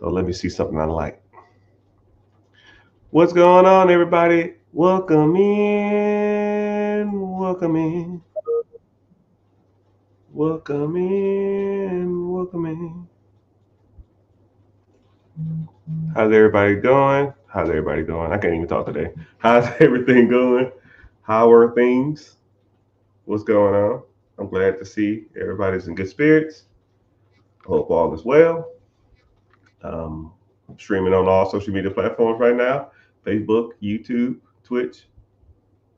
So let me see something I like. What's going on, everybody? Welcome in. Welcome in. Welcome in. Welcome in. How's everybody doing? How's everybody doing? I can't even talk today. How's everything going? How are things? What's going on? I'm glad to see everybody's in good spirits. Hope all is well. Um, Streaming on all social media platforms right now: Facebook, YouTube, Twitch,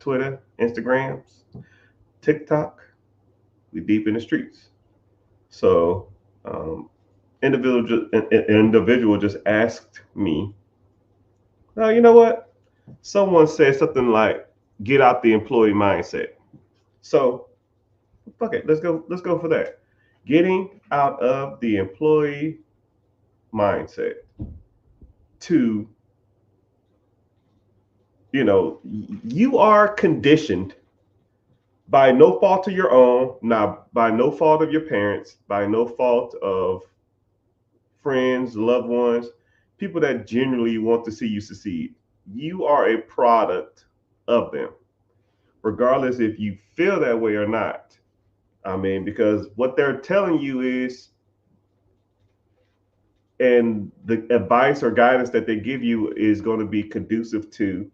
Twitter, Instagrams, TikTok. We deep in the streets. So, um, individual just asked me, "Now you know what? Someone said something like, get out the employee mindset." So, fuck it. Let's go. Let's go for that. Getting out of the employee mindset to, you are conditioned by no fault of your own, not by no fault of your parents, by no fault of friends, loved ones, people that genuinely want to see you succeed. You are a product of them, regardless if you feel that way or not. I mean, because what they're telling you is, and the advice or guidance that they give you is going to be conducive to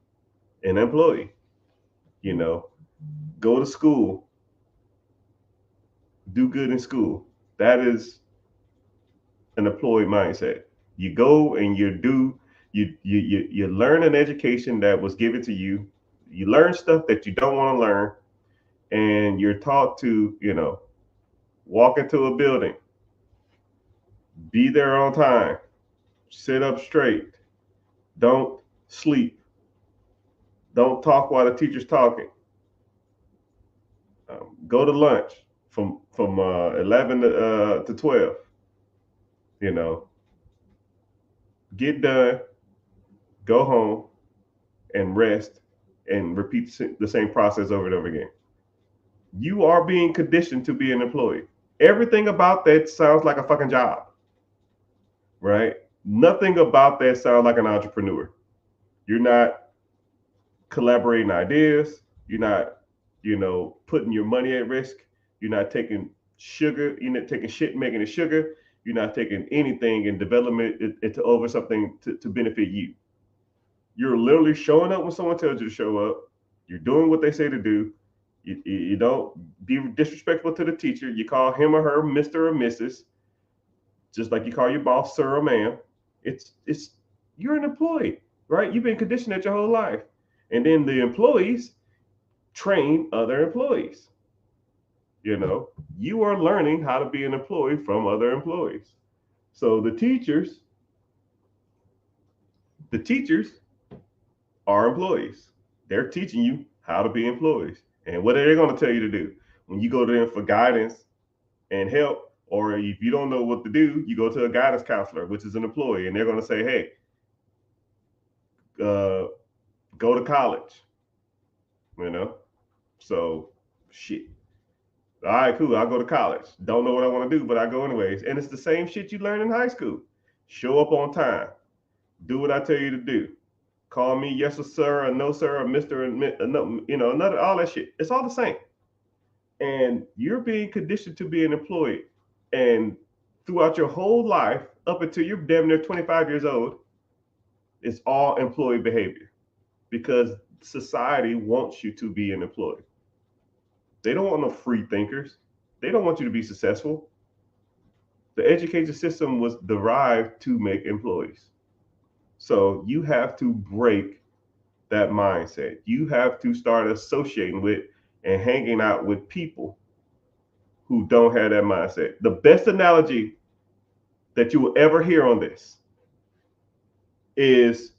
an employee. You know, go to school, do good in school. That is an employee mindset. You go and you learn an education that was given to you. You learn stuff that you don't want to learn, and you're taught to, walk into a building, be there on time, sit up straight, don't sleep, don't talk while the teacher's talking, go to lunch from 11 to 12. You know, get done, go home, and rest, and repeat the same process over and over again. You are being conditioned to be an employee. Everything about that sounds like a fucking job, right? Nothing about that sounds like an entrepreneur. You're not collaborating ideas. You're not, putting your money at risk. You're not taking sugar. You're not taking shit, making it sugar. You're not taking anything and development it to over something to benefit you. You're literally showing up when someone tells you to show up. You're doing what they say to do. You don't be disrespectful to the teacher. You call him or her Mr. or Mrs., just like you call your boss sir or ma'am. It's you're an employee, right? You've been conditioned that your whole life. And then the employees train other employees. You know, you are learning how to be an employee from other employees. So the teachers are employees. They're teaching you how to be employees. And what are they going to tell you to do? When you go to them for guidance and help, or if you don't know what to do, you go to a guidance counselor, which is an employee, and they're going to say, hey, uh, go to college, you know? So, shit. All right, cool. I'll go to college. Don't know what I want to do, but I go anyways. And it's the same shit you learn in high school. Show up on time. Do what I tell you to do. Call me yes or sir or no sir or Mister and no, another all that shit. It's all the same. And you're being conditioned to be an employee. And throughout your whole life, up until you're damn near 25 years old, it's all employee behavior because society wants you to be an employee. They don't want no free thinkers. They don't want you to be successful. The education system was derived to make employees. So you have to break that mindset. You have to start associating with and hanging out with people who don't have that mindset. The best analogy that you will ever hear on this is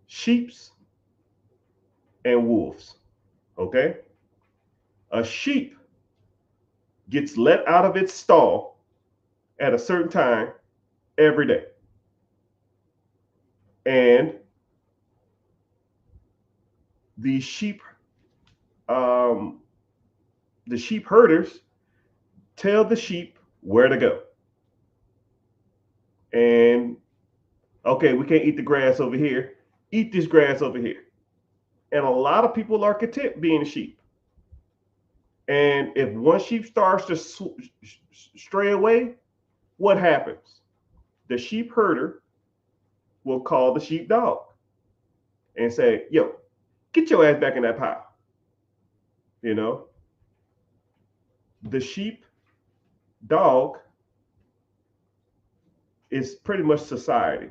sheeps and wolves. Okay? A sheep gets let out of its stall at a certain time every day. And the sheep um, the sheep herders tell the sheep where to go. And okay, we can't eat the grass over here. Eat this grass over here. And a lot of people are content being sheep. And if one sheep starts to stray away, what happens? The sheep herder will call the sheepdog and say, yo, get your ass back in that pile. You know, the sheep dog is pretty much society.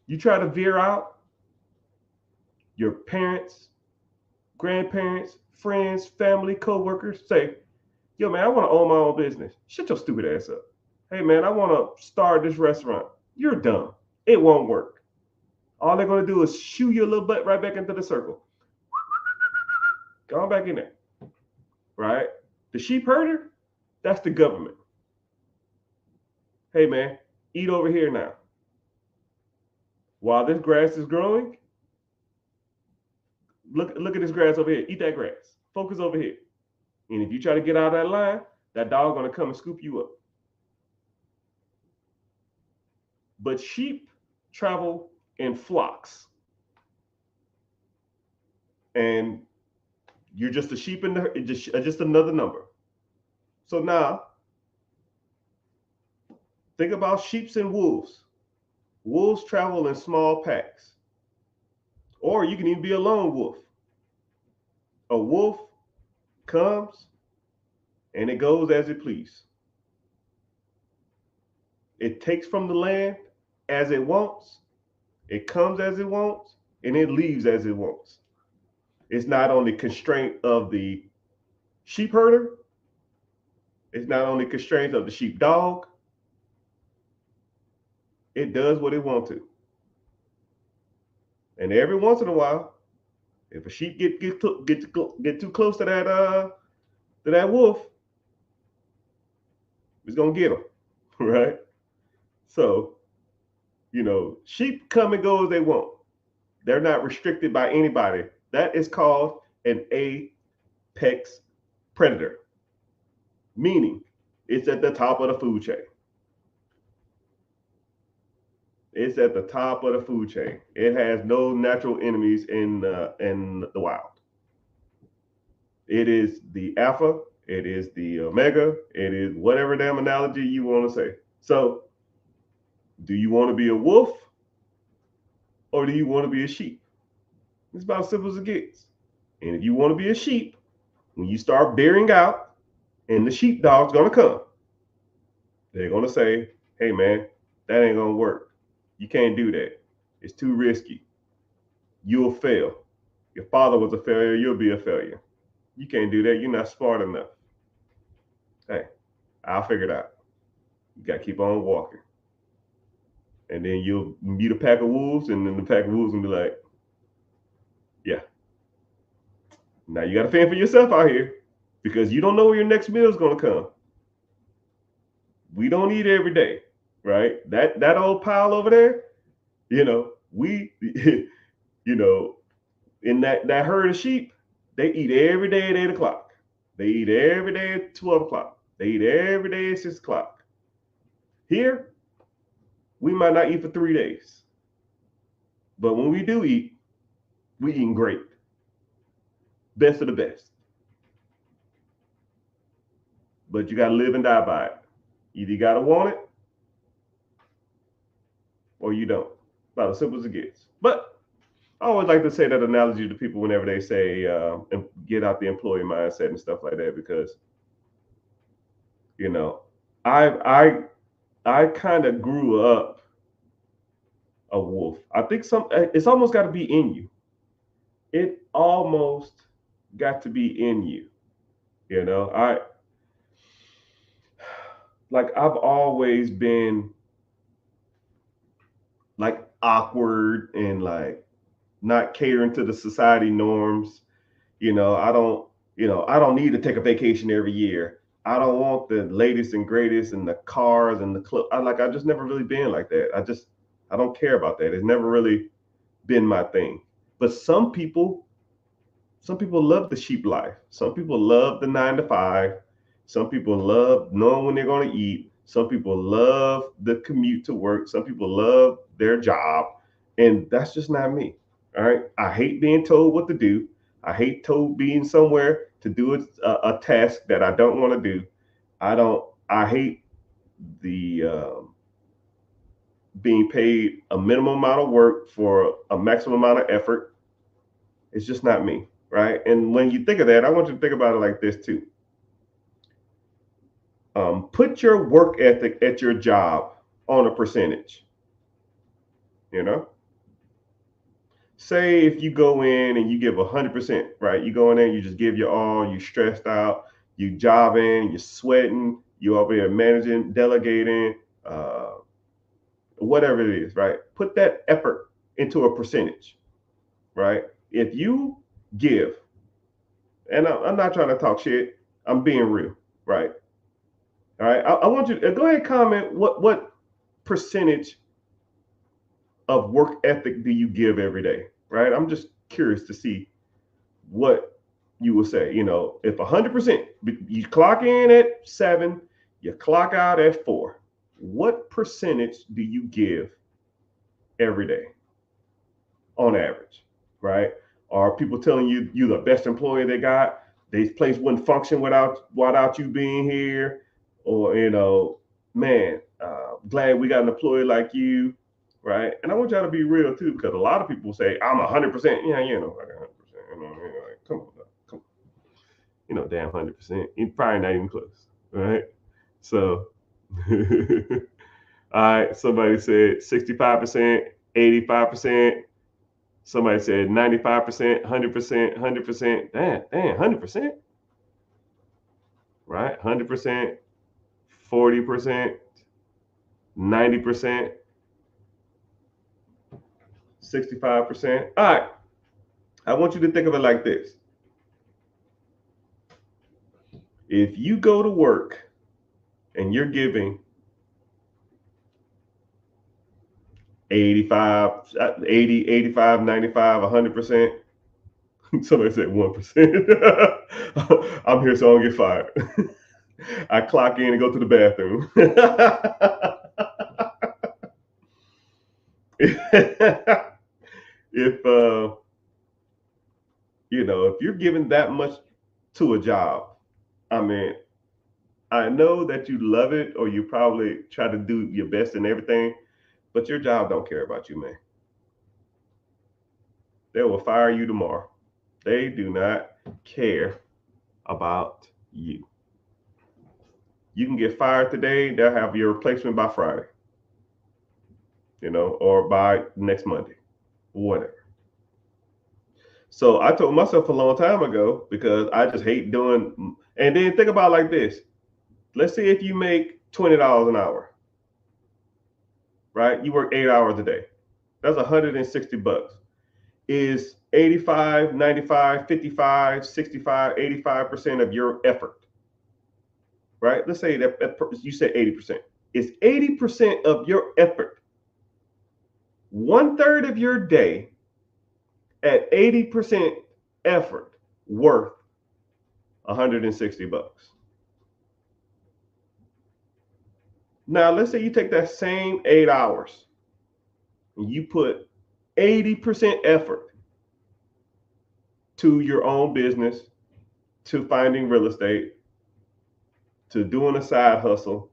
You try to veer out, your parents, grandparents, friends, family, co-workers say, yo, man, I want to own my own business. Shut your stupid ass up. Hey, man, I want to start this restaurant. You're dumb. It won't work. All they're going to do is shoo your little butt right back into the circle. Go on back in there. Right? The sheep herder, that's the government. Hey, man, eat over here now. While this grass is growing, look at this grass over here. Eat that grass. Focus over here. And if you try to get out of that line, that dog gonna come and scoop you up. But sheep travel in flocks. And you're just a sheep in the just another number. So now think about sheep and wolves. Wolves travel in small packs. Or you can even be a lone wolf. A wolf comes and it goes as it please. It takes from the land as it wants, it comes as it wants, and it leaves as it wants. It's not only constraint of the sheep herder, it's not only constraints of the sheep dog, it does what it wants to. And every once in a while, if a sheep get too close to that wolf, it's gonna get him, right? So, sheep come and go as they want. They're not restricted by anybody. That is called an apex predator, meaning it's at the top of the food chain. It's at the top of the food chain. It has no natural enemies in the wild. It is the alpha. It is the omega. It is whatever damn analogy you want to say. So, do you want to be a wolf or do you want to be a sheep? It's about as simple as it gets. And if you want to be a sheep, when you start bearing out and the sheepdog's going to come, they're going to say, hey, man, that ain't going to work. You can't do that. It's too risky. You'll fail. Your father was a failure. You'll be a failure. You can't do that. You're not smart enough. Hey, I'll figure it out. You got to keep on walking. And then you'll meet a pack of wolves, and then the pack of wolves will be like, yeah. Now you got to fend for yourself out here because you don't know where your next meal is going to come. We don't eat every day, right? That old pile over there, we, in that herd of sheep, they eat every day at 8 o'clock. They eat every day at 12 o'clock. They eat every day at 6 o'clock. Here, we might not eat for 3 days. But when we do eat, we eating great. Best of the best. But you got to live and die by it. Either you got to want it or you don't. About as simple as it gets. But I always like to say that analogy to people whenever they say get out the employee mindset and stuff like that, because I kind of grew up a wolf. I think it's almost got to be in you. It almost got to be in you. I've always been like awkward and like not catering to the society norms. I don't need to take a vacation every year. I don't want the latest and greatest and the cars and the club. I just never really been like that. I don't care about that. It's never really been my thing. But some people love the sheep life. Some people love the 9 to 5. Some people love knowing when they're going to eat. Some people love the commute to work. Some people love their job. And that's just not me. All right. I hate being told what to do. I hate told being somewhere to do a task that I don't want to do. I hate the being paid a minimum amount of work for a maximum amount of effort. It's just not me. Right. And when you think of that, I want you to think about it like this too. Put your work ethic at your job on a percentage. You know, say if you go in and you give 100%, right? You go in there, you just give your all, you stressed out, you jobbing, you're sweating, you over here managing, delegating, uh, whatever it is, right? Put that effort into a percentage, right? If you give, and I'm not trying to talk shit, I'm being real, right? All right, I want you to go ahead and comment what percentage of work ethic do you give every day, right? I'm just curious to see what you will say. You know, if 100%, you clock in at 7, you clock out at 4, what percentage do you give every day on average, right? Are people telling you you're the best employee they got? This place wouldn't function without you being here, or man, glad we got an employee like you, right? And I want y'all to be real too, because a lot of people say I'm 100%. Yeah, like 100%. Like, come on, damn 100%. You're probably not even close, right? So, all right. Somebody said 65%, 85%. Somebody said 95%, 100%, 100%. Damn, 100%, right? 100%, 40%, 90%, 65%. All right. I want you to think of it like this. If you go to work and you're giving 85, 80, 85, 95, 100%, somebody said 1%. I'm here so I don't get fired. I clock in and go to the bathroom. if if you're giving that much to a job, I mean, I know that you love it or you probably try to do your best in everything, but your job don't care about you, man. They will fire you tomorrow. They do not care about you. You can get fired today, they'll have your replacement by Friday, or by next Monday, whatever. So I told myself a long time ago, because I just hate doing, and then think about it like this. Let's say if you make $20 an hour, right? You work 8 hours a day. That's $160. Is 85, 95, 55, 65, 85% of your effort, right? Let's say that you said 80%. Is 80% of your effort, 1/3 of your day at 80% effort, worth $160? Now, let's say you take that same 8 hours and you put 80% effort to your own business, to finding real estate, to doing a side hustle,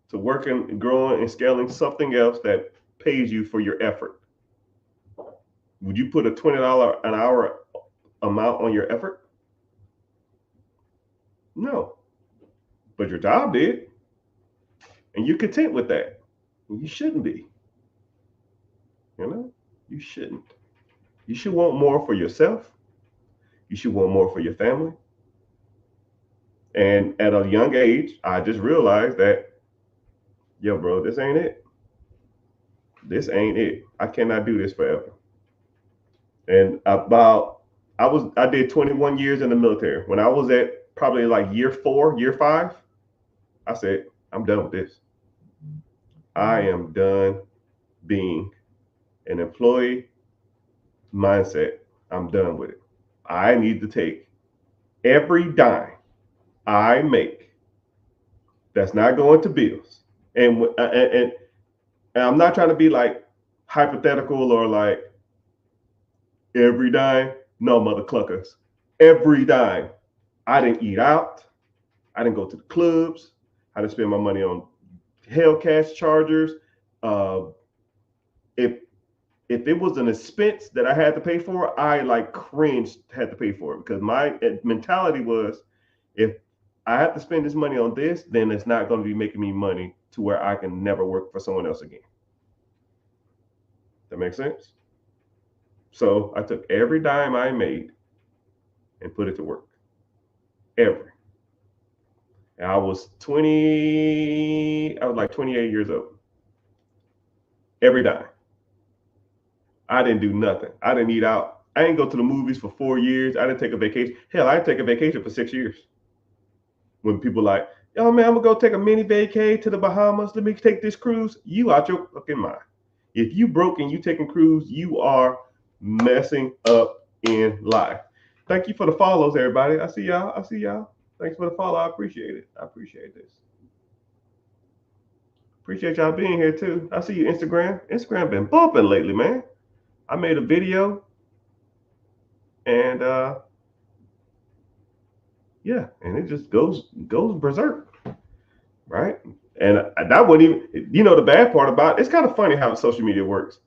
to working, growing, and scaling something else that pays you for your effort. Would you put a $20 an hour amount on your effort? No. But your job did. And you're content with that. You shouldn't be. You shouldn't. You should want more for yourself. You should want more for your family. And at a young age, I just realized that, yo, bro, this ain't it. This ain't it. I cannot do this forever. And I did 21 years in the military. When I was at probably like year 4, year 5, I said, I'm done with this. I am done being an employee mindset. I'm done with it. I need to take every dime I make That's not going to bills. And I'm not trying to be like hypothetical or like every dime. No, mother cluckers. Every dime. I didn't eat out. I didn't go to the clubs. I didn't spend my money on Hellcat chargers. Uh, if if it was an expense that I had to pay for, I like cringed had to pay for it because my mentality was, if I have to spend this money on this, then it's not going to be making me money to where I can never work for someone else again. That makes sense? So I took every dime I made and put it to work. Every. And I was like 28 years old. Every dime. I didn't do nothing. I didn't eat out. I didn't go to the movies for 4 years. I didn't take a vacation. Hell, I didn't take a vacation for 6 years. When people like, yo, man, I'm gonna go take a mini vacay to the Bahamas. Let me take this cruise. You out your fucking mind. If you broke and you taking cruise, you are messing up in life. Thank you for the follows, everybody. I see y'all. Thanks for the follow. I appreciate it. I appreciate this. Appreciate y'all being here too. I see you, Instagram. Instagram been bumping lately, man. I made a video and yeah, and it just goes berserk, right? And that wouldn't even, the bad part about it, it's kind of funny how social media works.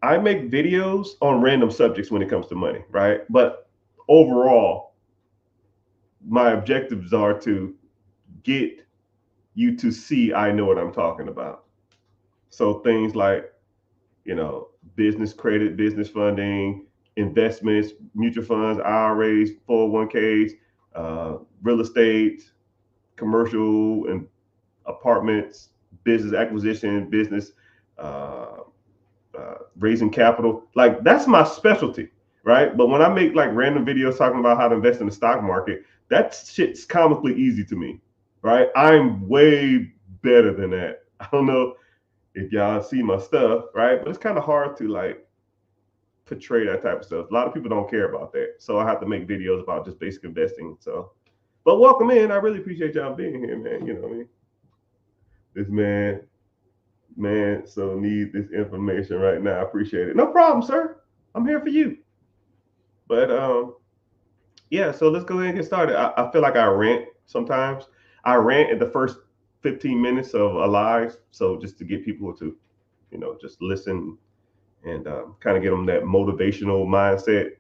I make videos on random subjects when it comes to money, right? But overall, my objectives are to get you to see I know what I'm talking about. So things like, business credit, business funding, investments, mutual funds, IRAs, 401ks, real estate, commercial and apartments, business acquisition, business raising capital. Like that's my specialty, right? But when I make like random videos talking about how to invest in the stock market, that shit's comically easy to me, right? I'm way better than that. I don't know if y'all see my stuff, right? But it's kind of hard to like portray that type of stuff. A lot of people don't care about that. So I have to make videos about just basic investing. So, but welcome in. I really appreciate y'all being here, man. You know what I mean? This man, so need this information right now. I appreciate it. No problem, sir. I'm here for you. But yeah, so let's go ahead and get started. I feel like I rant sometimes. I rant at the first 15 minutes of a live. So just to get people to, just listen and kind of get them that motivational mindset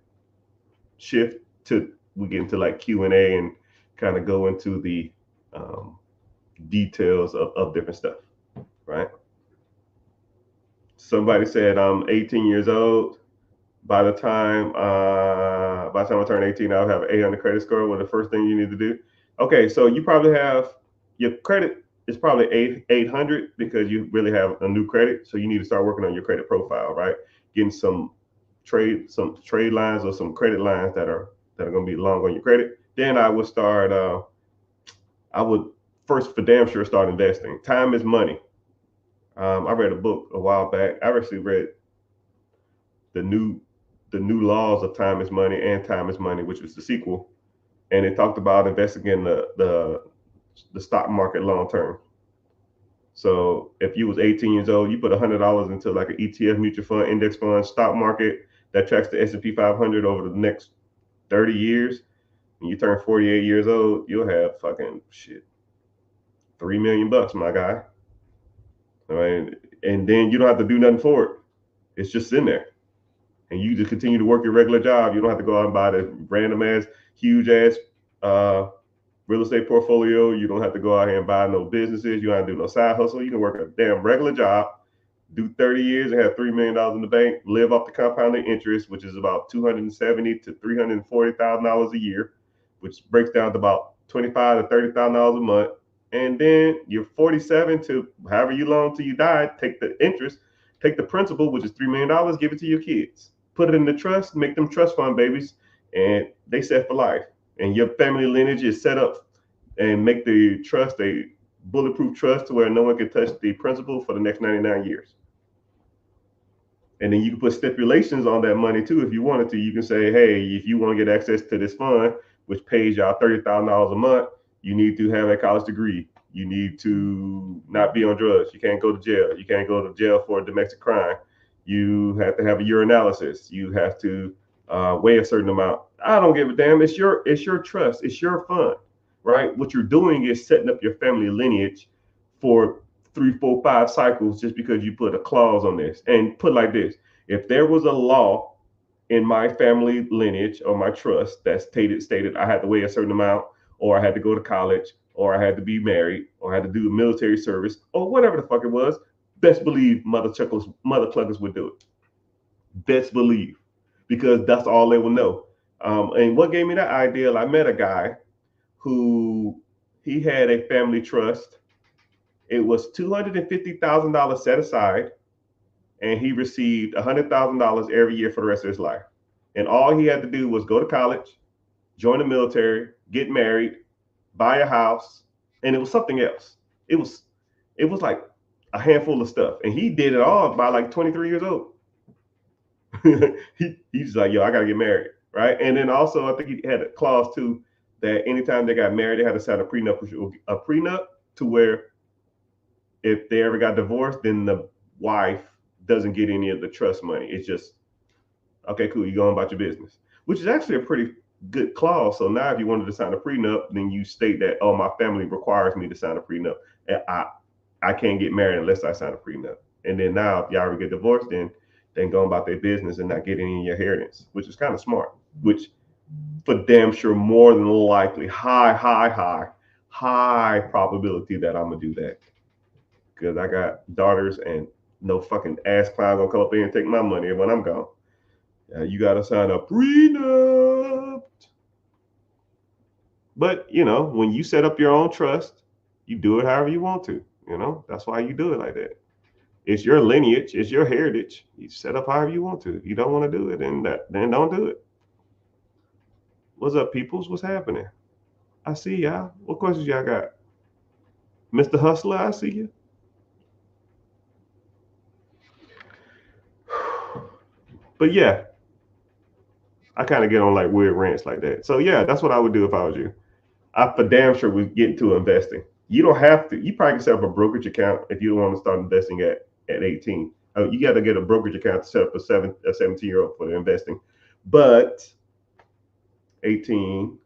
shift to we get into like Q&A and kind of go into the details of different stuff, right? Somebody said I'm 18 years old. By the time I turn 18, I'll have an 800 credit score. What the first thing you need to do? Okay, so you probably have your credit is probably 800 because you really have a new credit. So you need to start working on your credit profile, right? Getting some trade lines or some credit lines that are going to be long on your credit. Then I would start. I would first for damn sure start investing. Time is money. I read a book a while back. I actually read the new laws of time is money and time is money, which was the sequel, and it talked about investing in the stock market long term. So if you was 18 years old, you put $100 into like an ETF, mutual fund, index fund, stock market that tracks the S&P 500 over the next 30 years. When you turn 48 years old, you'll have fucking shit, $3 million, my guy. I mean, and then you don't have to do nothing for it. It's just in there. And you just continue to work your regular job. You don't have to go out and buy the random ass, huge ass real estate portfolio. You don't have to go out here and buy no businesses. You don't have to do no side hustle. You can work a damn regular job, do 30 years and have $3 million in the bank, live off the compounding interest, which is about $270,000 to $340,000 a year, which breaks down to about $25,000 to $30,000 a month. And then you're 47 to however you long till you die, take the interest, take the principal, which is $3 million, give it to your kids. Put it in the trust, make them trust fund babies, and they set for life. And your family lineage is set up and make the trust a bulletproof trust to where no one can touch the principal for the next 99 years. And then you can put stipulations on that money too if you wanted to. You can say, hey, if you want to get access to this fund, which pays y'all $30,000 a month, You need to have a college degree. You need to not be on drugs. You can't go to jail. You can't go to jail for a domestic crime. You have to have a urinalysis. You have to weigh a certain amount. I don't give a damn. It's your trust. It's your fund, right? What you're doing is setting up your family lineage for 3, 4, 5 cycles just because you put a clause on this. And put like this: if there was a law in my family lineage or my trust that stated I had to weigh a certain amount, or I had to go to college, or I had to be married, or I had to do military service, or whatever the fuck it was, best believe mother cluckers would do it. Best believe, because that's all they will know. And what gave me that idea? I met a guy who he had a family trust. It was $250,000 set aside, and he received $100,000 every year for the rest of his life. And all he had to do was go to college, join the military, get married, buy a house, and it was something else. It was like a handful of stuff, and he did it all by like 23 years old. He's like, yo, I gotta get married, right? And then also, I think he had a clause too that anytime they got married, they had to sign a prenup to where if they ever got divorced, then the wife doesn't get any of the trust money. It's just okay, cool, you going about your business, which is actually a pretty good clause. So now, if you wanted to sign a prenup, then you state that, oh, my family requires me to sign a prenup, and I can't get married unless I sign a prenup. And then now, if y'all ever get divorced, then going about their business and not getting any inheritance, which is kind of smart. Which, for damn sure, more than likely, high probability that I'm gonna do that because I got daughters and no fucking ass clown gonna come up here and take my money when I'm gone. You gotta sign a prenup. But when you set up your own trust, you do it however you want to. That's why you do it like that. It's your lineage, it's your heritage. You set up however you want to. If you don't want to do it, then don't do it. What's up, peoples? What's happening? I see y'all. What questions y'all got? Mr. Hustler, I see you. But yeah, I kind of get on like weird rants like that. So yeah, that's what I would do if I was you. I for damn sure would get into investing. You don't have to. You probably can set up a brokerage account if you don't want to start investing at 18. You got to get a brokerage account to set up a 17-year-old for the investing. But 18,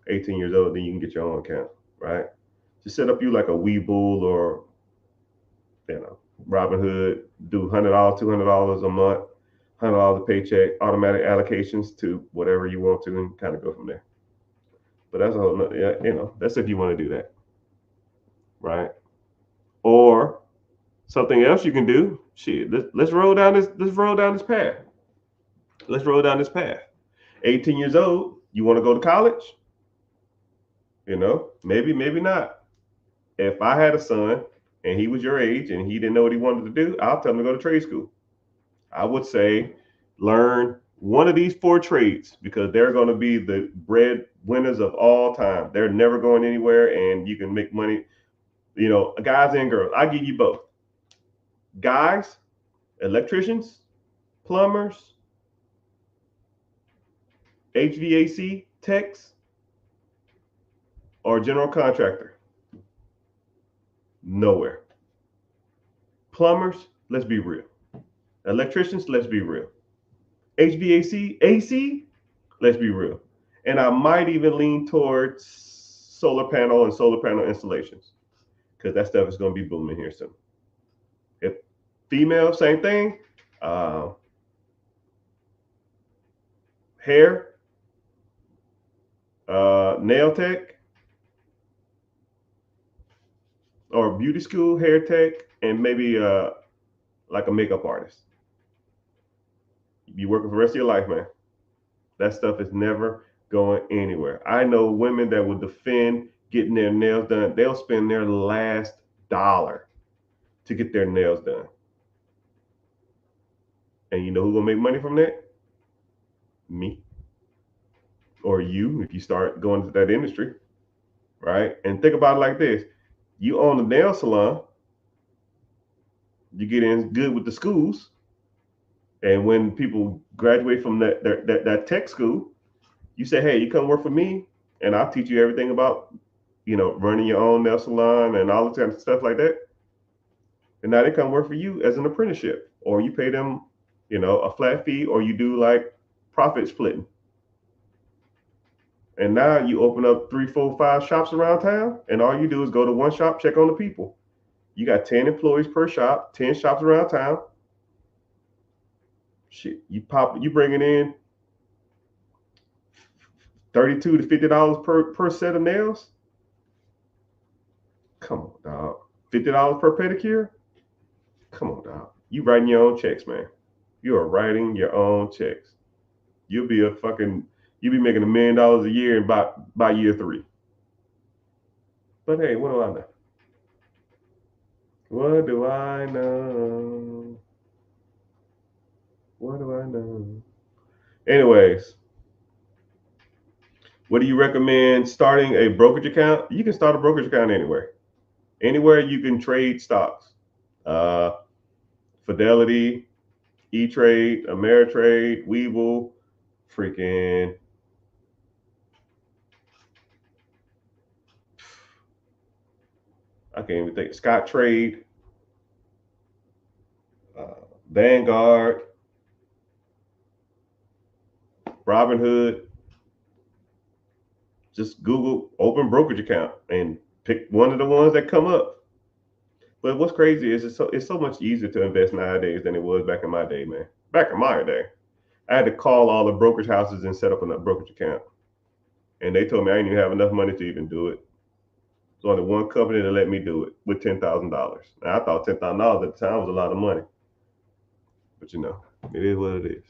18 years old, then you can get your own account, right? Just set up you like a Webull or Robinhood. Do $100, $200 a month, $100 a paycheck, automatic allocations to whatever you want to, and kind of go from there. But that's a whole nother, that's if you want to do that, right? Or something else you can do. Shit, let's roll down this. Let's roll down this path. Let's roll down this path. 18 years old, you want to go to college? Maybe, maybe not. If I had a son and he was your age and he didn't know what he wanted to do, I'll tell him to go to trade school. I would say learn one of these 4 trades because they're going to be the bread winners of all time. They're never going anywhere, and you can make money. Guys and girls. I give you both. Guys, electricians, plumbers, HVAC techs, or general contractor. Nowhere. Plumbers, let's be real. Electricians, let's be real. HVAC, AC, let's be real. And I might even lean towards solar panel and solar panel installations because that stuff is going to be booming here soon. If female, same thing. Hair, nail tech, or beauty school, hair tech, and maybe like a makeup artist. You working for the rest of your life, man. That stuff is never going anywhere. I know women that will defend getting their nails done. They'll spend their last dollar to get their nails done. And you know who's gonna make money from that? Me. Or you, if you start going to that industry, right? And think about it like this. You own a nail salon, you get in good with the schools, and when people graduate from that tech school, you say, hey, you come work for me, and I'll teach you everything about, running your own nail salon and all the kind of stuff like that. And now they come work for you as an apprenticeship, or you pay them, a flat fee, or you do like profit splitting. And now you open up 3, 4, 5 shops around town, and all you do is go to one shop, check on the people. You got 10 employees per shop, 10 shops around town. Shit, you bringing in $32 to $50 per set of nails. Come on, dog. $50 per pedicure. Come on, dog. You writing your own checks, man. You are writing your own checks. You'll be making $1 million a year by year 3. But hey, what do I know? What do I know? What do I know? Anyways, what do you recommend starting a brokerage account? You can start a brokerage account anywhere. Anywhere you can trade stocks. Fidelity, E-Trade, Ameritrade, Webull, freaking I can't even think. Scottrade, Vanguard, Robinhood. Just Google open brokerage account and pick one of the ones that come up. But what's crazy is it's so much easier to invest nowadays than it was back in my day, man. Back in my day, I had to call all the brokerage houses and set up a brokerage account, and they told me I didn't even have enough money to even do it. There's only one company that let me do it with $10,000. Now I thought $10,000 at the time was a lot of money, but it is what it is.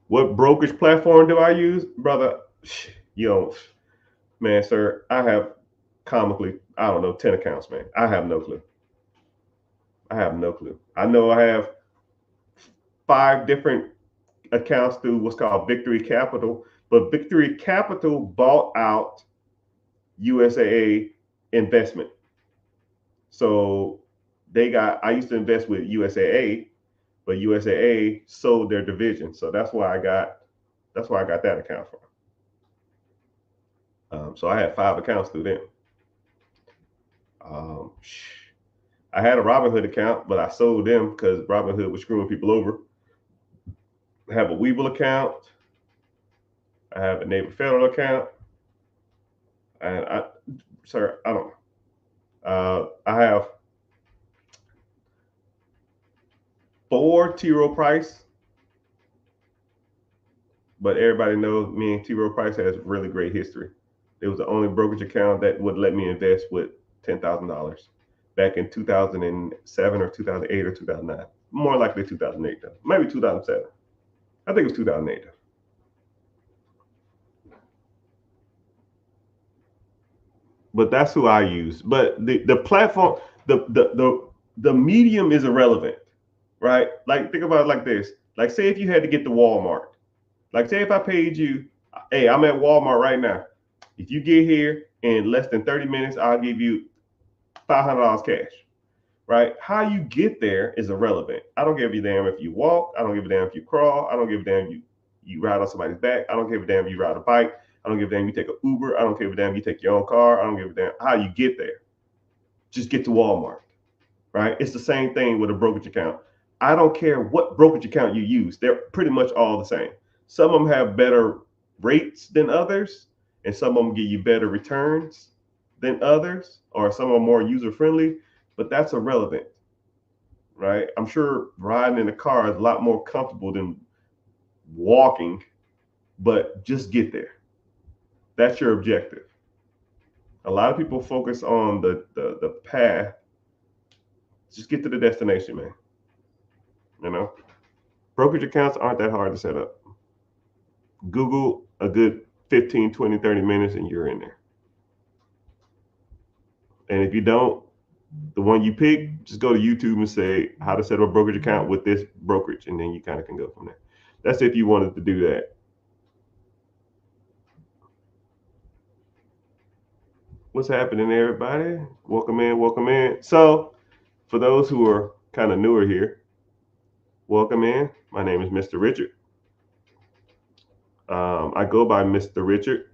What brokerage platform do I use, brother? You don't, man, sir. I have comically, I don't know, 10 accounts, man. I have no clue. I know I have 5 different accounts through what's called Victory Capital, but Victory Capital bought out USAA Investment. So I used to invest with USAA, but USAA sold their division. So that's why I got that account from. So I had 5 accounts through them. I had a Robinhood account, but I sold them because Robinhood was screwing people over. I have a Webull account. I have a Neighbor Federal account. And I don't know. I have 4 T. Rowe Price, but everybody knows me and T. Rowe Price has really great history. It was the only brokerage account that would let me invest with $10,000 back in 2007 or 2008 or 2009. More likely 2008 though. Maybe 2007. I think it was 2008 though. But that's who I use. But the platform, the medium is irrelevant, right? Like think about it like this. Like say if you had to get to Walmart. Like say if I paid you, hey, I'm at Walmart right now. If you get here in less than 30 minutes, I'll give you $500 cash. Right? How you get there is irrelevant. I don't give a damn if you walk. I don't give a damn if you crawl. I don't give a damn if you ride on somebody's back. I don't give a damn if you ride a bike. I don't give a damn if you take an Uber. I don't give a damn if you take your own car. I don't give a damn how you get there. Just get to Walmart. Right? It's the same thing with a brokerage account. I don't care what brokerage account you use. They're pretty much all the same. Some of them have better rates than others, and some of them give you better returns than others, or some are more user friendly, but that's irrelevant, right? I'm sure riding in a car is a lot more comfortable than walking, but just get there. That's your objective. A lot of people focus on the path. Just get to the destination, man. Brokerage accounts aren't that hard to set up. Google a good 15, 20, 30 minutes and you're in there. And if you don't, the one you pick, just go to YouTube and say how to set up a brokerage account with this brokerage, and then you kind of can go from there. That's if you wanted to do that. What's happening, everybody? Welcome in. So, for those who are kind of newer here, welcome in. My name is Mr. Richard. I go by Mr. Richard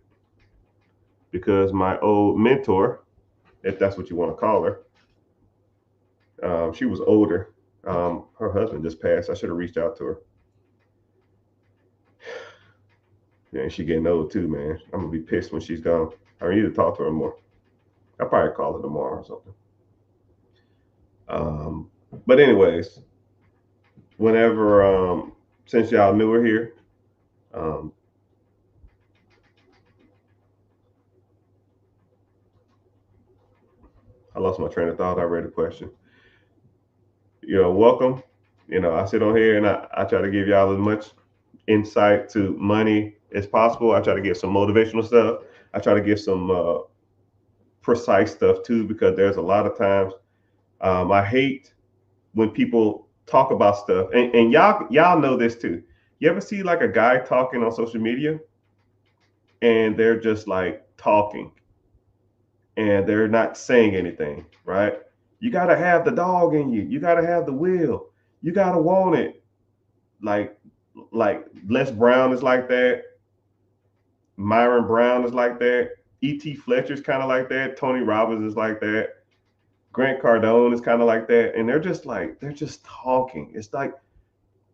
because my old mentor, if that's what you want to call her, she was older. Her husband just passed. I should have reached out to her. Yeah, she getting old too, man. I'm gonna be pissed when she's gone. I need to talk to her more. I'll probably call her tomorrow or something. Um, but anyways, whenever since y'all knew her here, um, I lost my train of thought. I read the question. Welcome. I sit on here and I try to give y'all as much insight to money as possible. I try to give some motivational stuff. I try to give some precise stuff too, because there's a lot of times I hate when people talk about stuff, and y'all know this too. You ever see like a guy talking on social media, and they're just like talking, and they're not saying anything, right? You gotta have the dog in you. You gotta have the will. You gotta want it. Like like Les Brown is like that. Myron Brown is like that. E.T. Fletcher's kind of like that. Tony Robbins is like that. Grant Cardone is kind of like that. And they're just talking. It's like,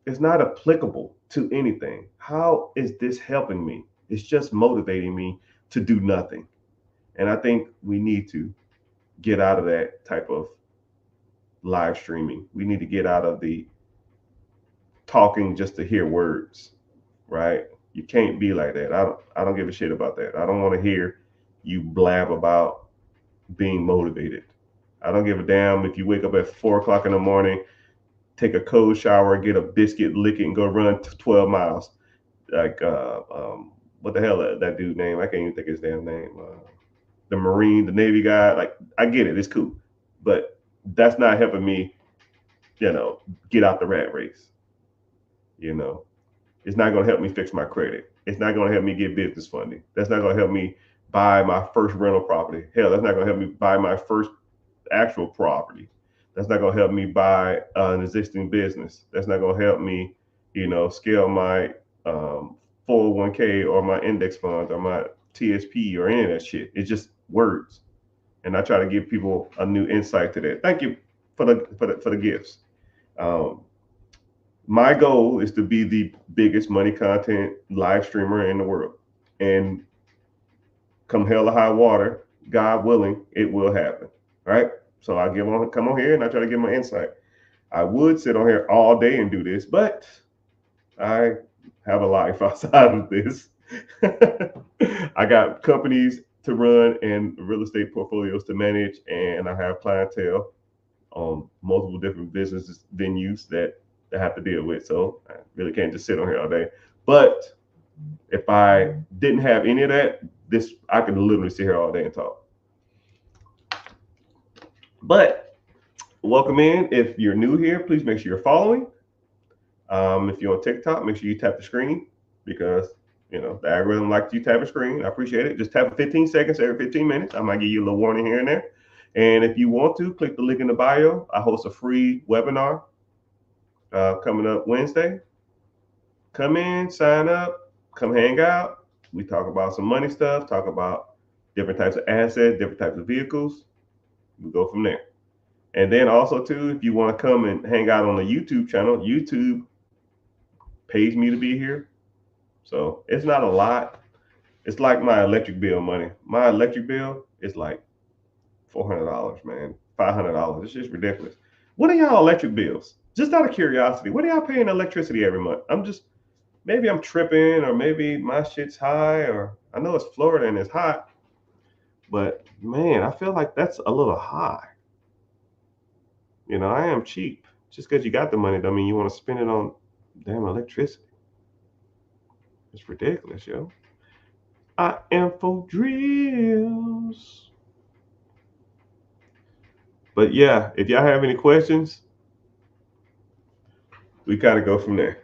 it's not applicable to anything. How is this helping me? It's just motivating me to do nothing. And I think we need to get out of that type of live streaming. We need to get out of the talking just to hear words, right? You can't be like that. I don't give a shit about that. I don't want to hear you blab about being motivated. I don't give a damn if you wake up at 4 o'clock in the morning, take a cold shower, get a biscuit, lick it, and go run 12 miles. Like, what the hell that dude name? I can't even think of his damn name. The Marine, the Navy guy. Like, I get it, it's cool, but that's not helping me, get out the rat race. You know, it's not going to help me fix my credit. It's not going to help me get business funding. That's not going to help me buy my first rental property. Hell, that's not going to help me buy my first actual property. That's not going to help me buy an existing business. That's not going to help me, scale my 401k or my index funds or my TSP or any of that shit. It's just words. And I try to give people a new insight to that. Thank you for the gifts. Um, my goal is to be the biggest money content live streamer in the world. And come hell or high water, God willing, it will happen. Right? So I come on here and I try to give my insight. I would sit on here all day and do this, but I have a life outside of this. I got companies to run and real estate portfolios to manage, and I have clientele on multiple different business venues that I have to deal with. So I really can't just sit on here all day. But if I didn't have any of that, I could literally sit here all day and talk. But welcome in. If you're new here, please make sure you're following. If you're on TikTok, make sure you tap the screen, because the algorithm likes you tap a screen. I appreciate it. Just tap it 15 seconds every 15 minutes. I might give you a little warning here and there. And if you want to, click the link in the bio. I host a free webinar coming up Wednesday. Come in, sign up, come hang out. We talk about some money stuff, talk about different types of assets, different types of vehicles. We go from there. And then also too, if you want to come and hang out on the YouTube channel, YouTube pays me to be here. So it's not a lot. It's like my electric bill money. My electric bill is like $400, man. $500. It's just ridiculous. What are y'all electric bills? Just out of curiosity, what are y'all paying electricity every month? Maybe I'm tripping, or maybe my shit's high, or I know it's Florida and it's hot, but man, I feel like that's a little high. I am cheap. Just because you got the money don't mean you want to spend it on damn electricity. It's ridiculous, yo. I am for drills. But yeah, if y'all have any questions, we kind of go from there.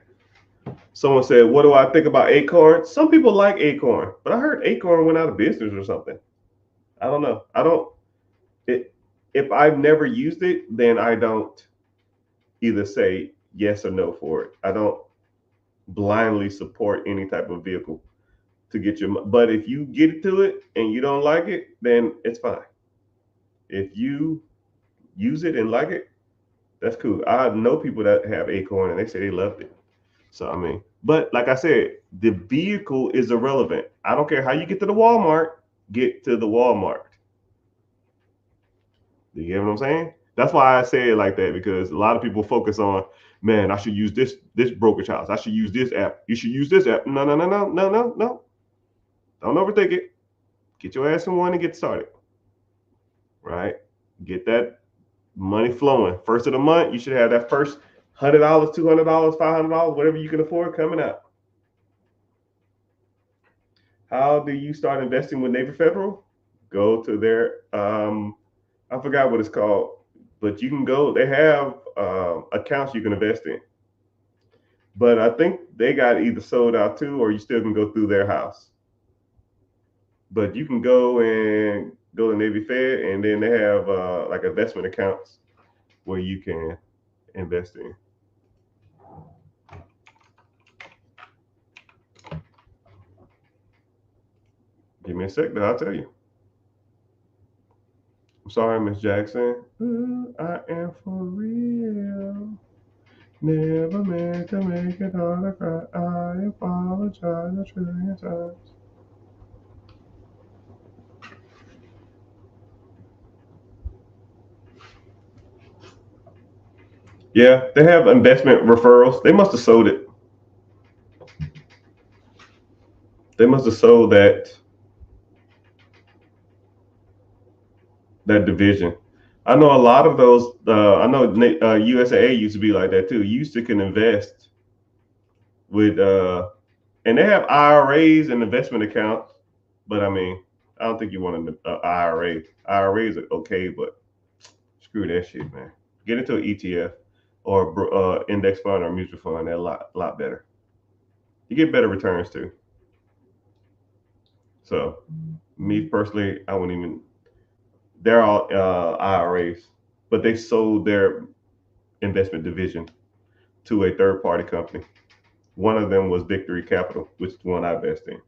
Someone said, what do I think about Acorn? Some people like Acorn, but I heard Acorn went out of business or something. I don't know. If I've never used it, then I don't either say yes or no for it. I don't blindly support any type of vehicle to get your. But if you get to it and you don't like it, then it's fine. If you use it and like it, that's cool. I know people that have Acorn and they say they loved it. So I mean, but like I said, the vehicle is irrelevant. I don't care how you get to the Walmart. Get to the Walmart. You get what I'm saying? That's why I say it like that, because a lot of people focus on, man, I should use this brokerage house. I should use this app. You should use this app. No, no, no, no, no, no, no. Don't overthink it. Get your ass in one and get started. Right? Get that money flowing. First of the month, you should have that first $100, $200, $500, whatever you can afford coming out. How do you start investing with Navy Federal? Go to their I forgot what it's called, but you can go. They have accounts you can invest in. But I think they got either sold out too, or you still can go through their house. But you can go to Navy Fed, and then they have like investment accounts where you can invest in. Give me a sec, though. I'll tell you. I'm sorry, Miss Jackson. Ooh, I am for real. Never meant to make it all a cry. I apologize a trillion times. Yeah, they have investment referrals. They must have sold it. They must have sold that division. I know a lot of those. I know USAA used to be like that too. You used to can invest with, and they have IRAs and investment accounts. But I mean, I don't think you want an IRA. IRAs are okay, but screw that shit, man. Get into an ETF or index fund or mutual fund. They're a lot better. You get better returns too. So, me personally, I wouldn't even. They're all IRAs, but they sold their investment division to a third party company. One of them was Victory Capital, which is the one I invest in.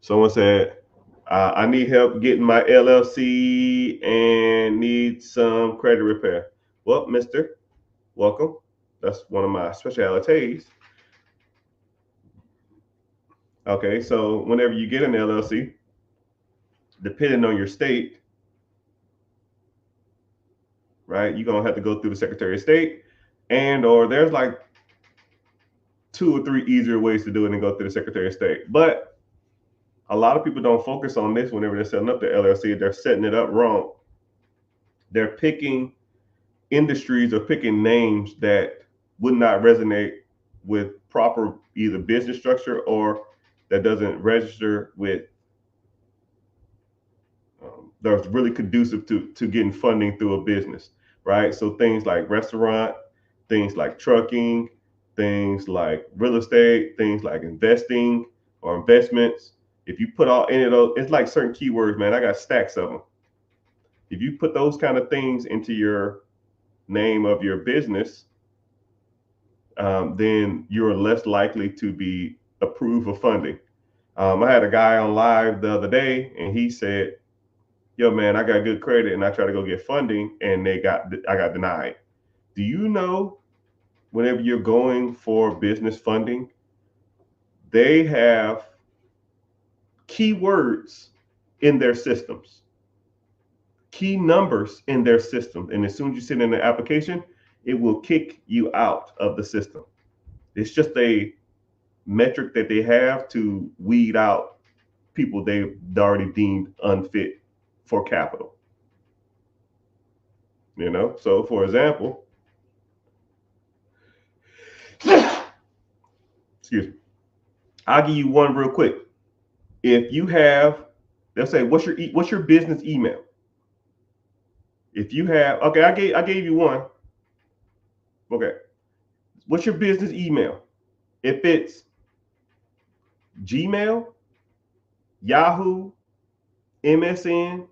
Someone said, I need help getting my LLC and need some credit repair. Well, mister, welcome. That's one of my specialties. Okay, so whenever you get an LLC, depending on your state, right, you're gonna have to go through the Secretary of State, and or there's like 2 or 3 easier ways to do it and go through the Secretary of State. But a lot of people don't focus on this whenever they're setting up their LLC. They're setting it up wrong. They're picking industries or picking names that would not resonate with proper either business structure or that doesn't register with that's really conducive to getting funding through a business, right? So things like restaurant, things like trucking, things like real estate, things like investing or investments. If you put all any of those, it's like certain keywords, man. I got stacks of them. If you put those kind of things into your name of your business, then you're less likely to be approved for funding. I had a guy on live the other day, and he said, "Yo, man, I got good credit, and I try to go get funding, and I got denied." Do you know whenever you're going for business funding, they have keywords in their systems, key numbers in their system, and as soon as you send in the application, it will kick you out of the system. It's just a metric that they have to weed out people they already deemed unfit for capital. So for example, excuse me, I'll give you one real quick. If you have, they'll say, what's your business email? If you have, okay, I gave you one. Okay, what's your business email? If it's Gmail, Yahoo, MSN,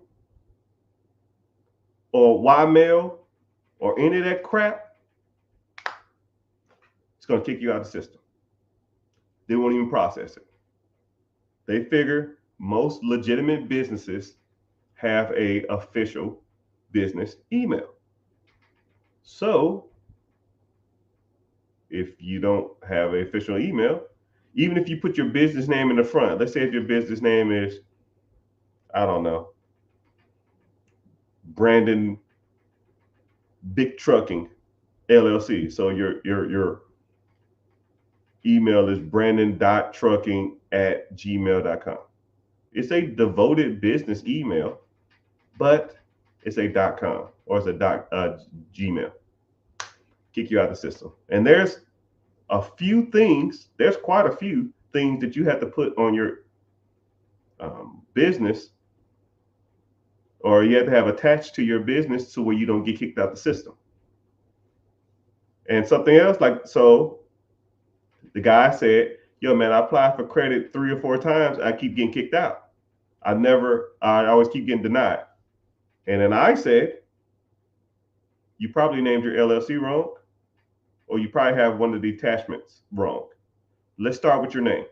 or Ymail, or any of that crap, it's gonna kick you out of the system. they won't even process it. They figure most legitimate businesses have a official business email. So if you don't have an official email, even if you put your business name in the front, let's say if your business name is, I don't know, Brandon Big Trucking LLC. So your email is brandon.trucking@gmail.com. It's a devoted business email, but it's a .com or it's a Gmail. Kick you out of the system. And there's quite a few things that you have to put on your business, or you have to have attached to your business so where you don't get kicked out the system. And something else, like, so the guy said, yo, man, I applied for credit 3 or 4 times. I keep getting kicked out. I always keep getting denied. And then I said, you probably named your LLC wrong, or you probably have one of the attachments wrong. Let's start with your name.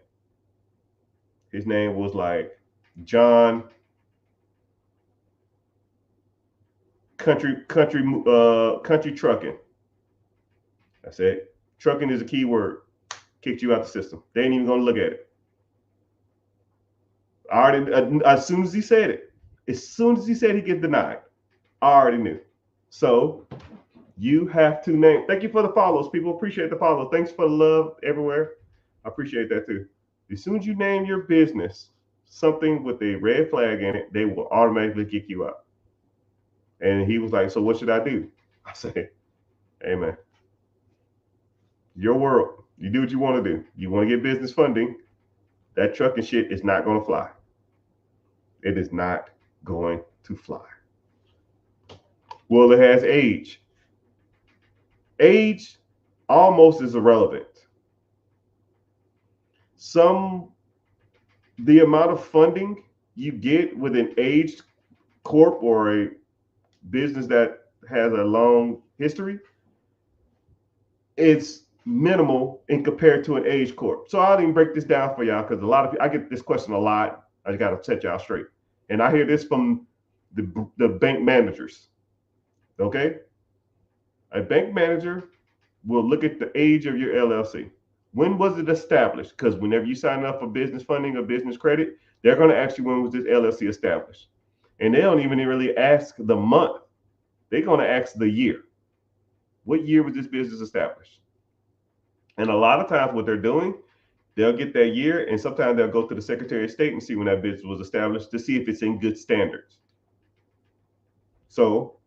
His name was like John Country Trucking. I said, trucking is a key word. Kicked you out the system. They ain't even gonna look at it. I already, as soon as he said it, as soon as he said he get denied, I already knew. So you have to name. Thank you for the follows, people. Appreciate the follow. Thanks for the love everywhere. I appreciate that too. As soon as you name your business something with a red flag in it, they will automatically kick you out. And he was like, so what should I do? I said, hey man, your world. You do what you want to do. You want to get business funding. That trucking shit is not going to fly. It is not going to fly. Well, it has age. Age almost is irrelevant. The amount of funding you get with an aged corp or a business that has a long history, it's minimal in compared to an age corp. So I'll even break this down for y'all because a lot of people, I get this question a lot. I got to set y'all straight. And I hear this from the bank managers. Okay? A bank manager will look at the age of your LLC. When was it established? Because whenever you sign up for business funding or business credit, they're going to ask you when was this LLC established. And they don't even really ask the month. They're going to ask the year. What year was this business established? And a lot of times what they're doing, they'll get that year, and sometimes they'll go to the Secretary of State and see when that business was established to see if it's in good standards. So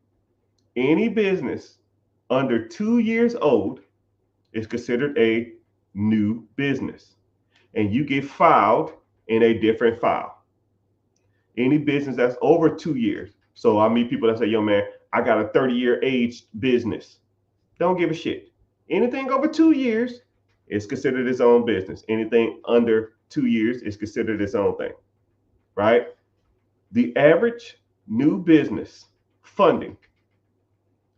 any business under 2 years old is considered a new business, and you get filed in a different file. Any business that's over 2 years. So I meet people that say, yo, man, I got a 30-year aged business. Don't give a shit. Anything over 2 years is considered its own business. Anything under 2 years is considered its own thing, right? The average new business funding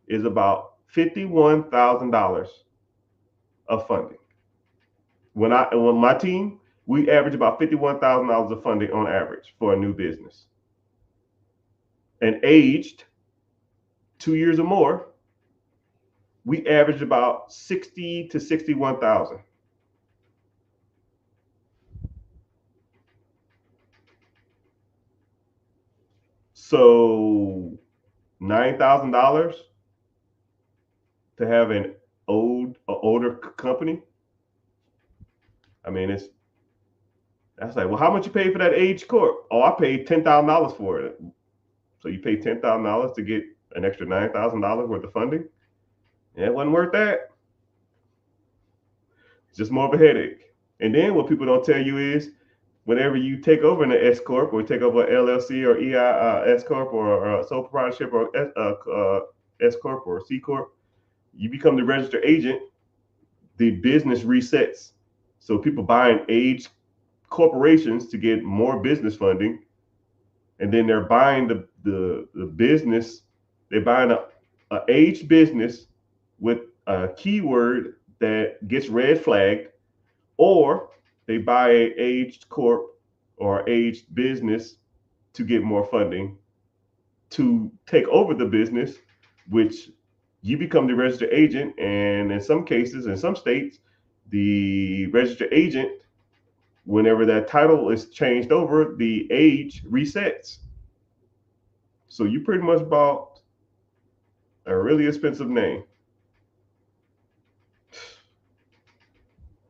is about $51,000 of funding. When my team, we average about $51,000 of funding on average for a new business. And aged 2 years or more, we average about 60 to 61,000. So $9,000 to have an older company. I mean, that's like, well, how much you pay for that age corp? Oh, I paid $10,000 for it. So you pay $10,000 to get an extra $9,000 worth of funding? Yeah, it wasn't worth that. It's just more of a headache. And then what people don't tell you is, whenever you take over an S corp or take over an LLC or S corp or sole proprietorship or S corp or C corp, you become the registered agent. The business resets. So people buying aged corporations to get more business funding, and then they're buying the business. They're buying a aged business with a keyword that gets red flagged, or They buy a aged corp or aged business to get more funding to take over the business, which you become the registered agent. And in some cases, in some states, the registered agent, whenever that title is changed over, the age resets. So you pretty much bought a really expensive name.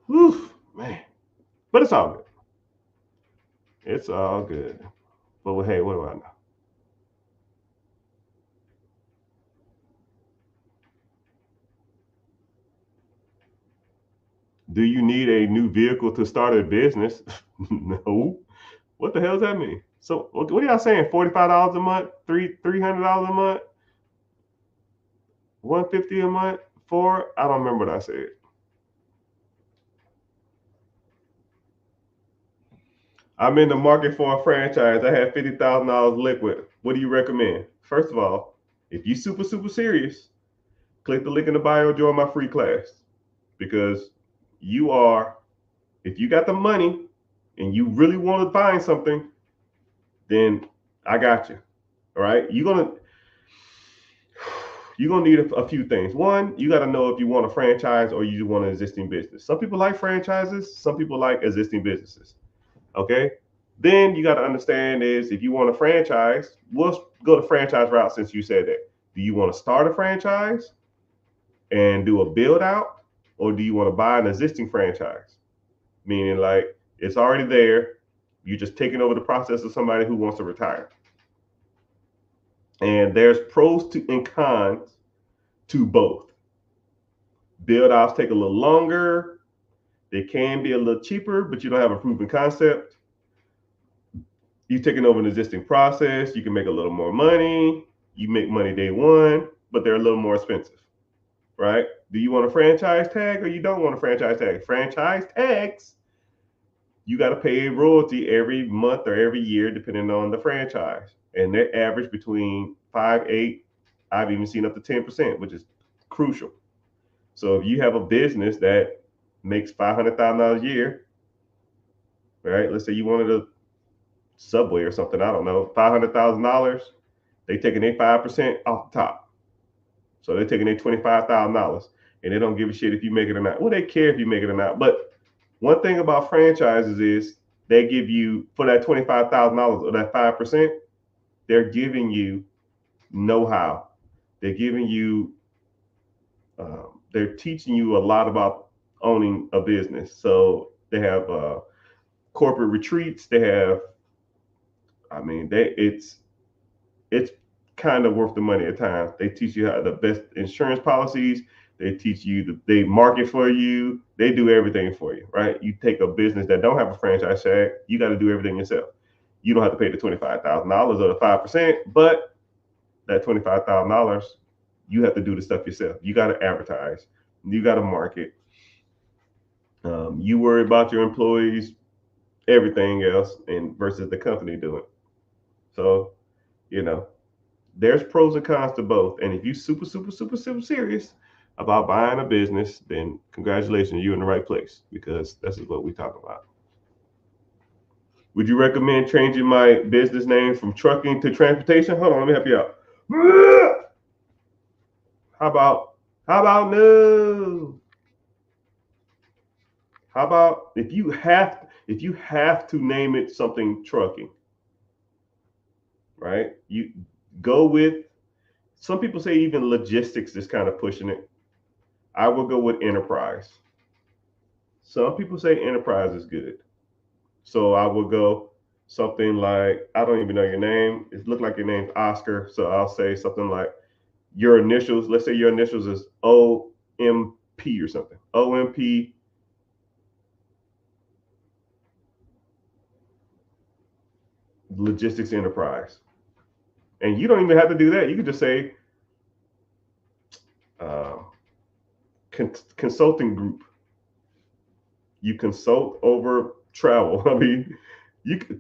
Whew, man. But it's all good. It's all good. But hey, what do I know? Do you need a new vehicle to start a business? No. What the hell does that mean? So what are y'all saying? $45 a month, $300 a month, 150 a month, for I don't remember what I said. I'm in the market for a franchise. I have $50,000 liquid. What do you recommend? First of all, if you super serious, click the link in the bio, join my free class. Because you are, if you got the money and you really want to find something, then I got you. All right. You're gonna need a few things. One, you got to know if you want a franchise or you want an existing business. Some people like franchises, some people like existing businesses. Okay. Then you got to understand is if you want a franchise, we'll go the franchise route since you said that. Do you want to start a franchise and do a build out, or do you want to buy an existing franchise? Meaning like it's already there, you're just taking over the process of somebody who wants to retire. And there's pros to and cons to both. Build outs take a little longer. They can be a little cheaper, but you don't have a proven concept. You're taking over an existing process. You can make a little more money. You make money day one, but they're a little more expensive, right? Do you want a franchise tag or you don't want a franchise tag? Franchise tags, you got to pay a royalty every month or every year, depending on the franchise. And they average between 5, 8, I've even seen up to 10%, which is crucial. So if you have a business that makes $500,000 a year, right? Let's say you wanted a Subway or something, I don't know, $500,000, they taking their 5% off the top. So they're taking their $25,000 and they don't give a shit if you make it or not. Well, they care if you make it or not. But one thing about franchises is they give you, for that $25,000 or that 5%, they're giving you know-how. They're giving you, they're teaching you a lot about owning a business. So they have corporate retreats. They have, I mean, it's kind of worth the money at times. They teach you how the best insurance policies. They teach you, they market for you. They do everything for you, right? You take a business that don't have a franchise tag, you got to do everything yourself. You don't have to pay the $25,000 or the 5%, but that $25,000, you have to do the stuff yourself. You got to advertise. You got to market. You worry about your employees, everything else, and versus the company doing. So, you know, there's pros and cons to both. And if you super serious about buying a business, then congratulations, you're in the right place because this is what we talk about. Would you recommend changing my business name from trucking to transportation? Hold on, let me help you out. How about no? How about if you have to name it something trucking, right? You go with, some people say even logistics is kind of pushing it. I will go with enterprise. Some people say enterprise is good. So I will go something like, I don't even know your name. It looked like your name's Oscar. So I'll say something like your initials. Let's say your initials is OMP or something. OMP Logistics Enterprise. And you don't even have to do that. You can just say uh, consulting group. You consult over travel. I mean,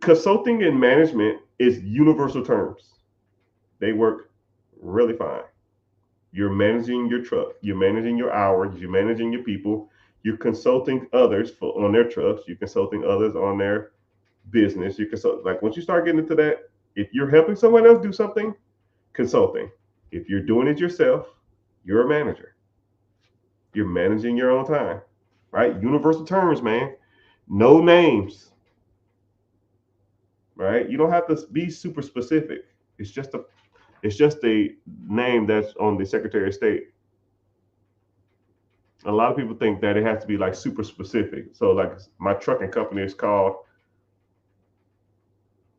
consulting and management is universal terms. They work really fine. You're managing your truck. You're managing your hours. You're managing your people. You're consulting others on their trust. You're consulting others on their business. You consult, like once you start getting into that, if you're helping someone else do something, consulting. If you're doing it yourself, you're a manager. You're managing your own time, right? Universal terms, man. No names, right? You don't have to be super specific. It's just a name that's on the Secretary of State. A lot of people think that it has to be like super specific. So like my trucking company is called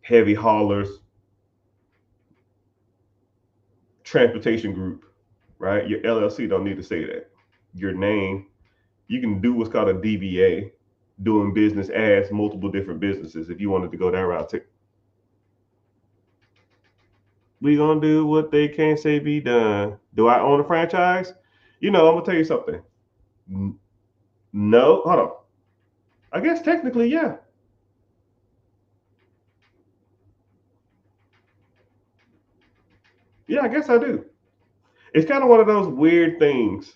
Heavy Haulers Transportation Group, right? Your LLC don't need to say that. Your name, you can do what's called a DBA, doing business as multiple different businesses if you wanted to go that route too. We gonna do what they can't say be done. Do I own a franchise? I'm gonna tell you something. No, hold on. I guess technically, yeah. Yeah, I guess I do. It's kind of one of those weird things.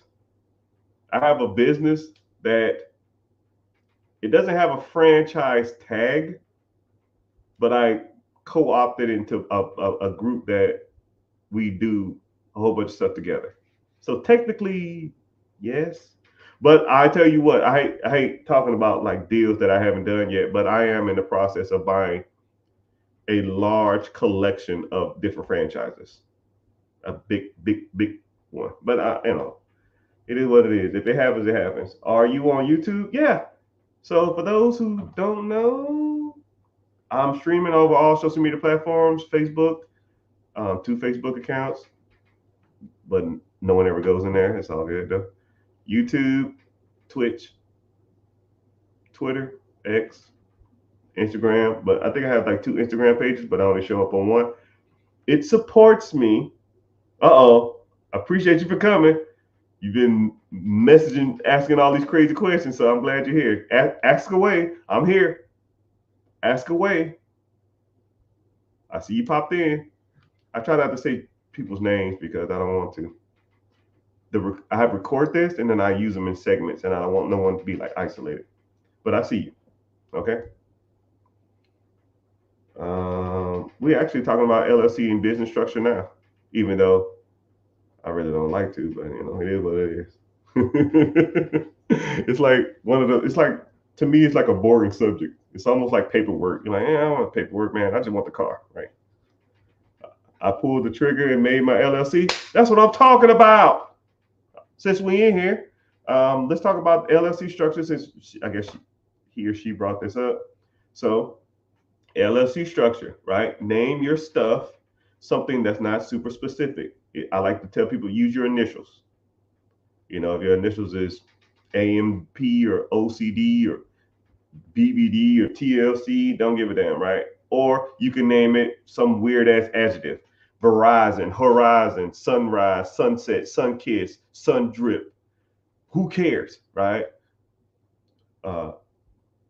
I have a business that it doesn't have a franchise tag, but I co-opted into a group that we do a whole bunch of stuff together. So technically, yes. But I tell you what, I hate talking about like deals that I haven't done yet, but I am in the process of buying a large collection of different franchises. A big, big, big one. But it is what it is. If it happens, it happens. Are you on YouTube? Yeah. So for those who don't know, I'm streaming over all social media platforms, Facebook, two Facebook accounts, but no one ever goes in there. It's all good though. YouTube, Twitch, Twitter, X, Instagram. But I think I have like two Instagram pages, but I only show up on one. It supports me. Uh-oh. I appreciate you for coming. You've been messaging, asking all these crazy questions, so I'm glad you're here. Ask away. I'm here. Ask away. I see you popped in. I try not to say people's names because I don't want to. I have record this and then I use them in segments, and I don't want no one to be like isolated. But I see you. Okay. We're actually talking about LLC and business structure now, even though I really don't like to, but it is what it is. It's like one of the. It's like, to me, it's like a boring subject. It's almost like paperwork. You're like, I don't want paperwork, man. I just want the car, right? I pulled the trigger and made my LLC. That's what I'm talking about. Since we in here, let's talk about LLC structure. Since I guess he or she brought this up. So LLC structure, right? Name your stuff something that's not super specific. I like to tell people, use your initials. If your initials is AMP or OCD or BBD or TLC, don't give a damn, right? Or you can name it some weird ass adjective. Verizon, Horizon, Sunrise, Sunset, Sunkiss, Sun Drip. Who cares, right? Uh,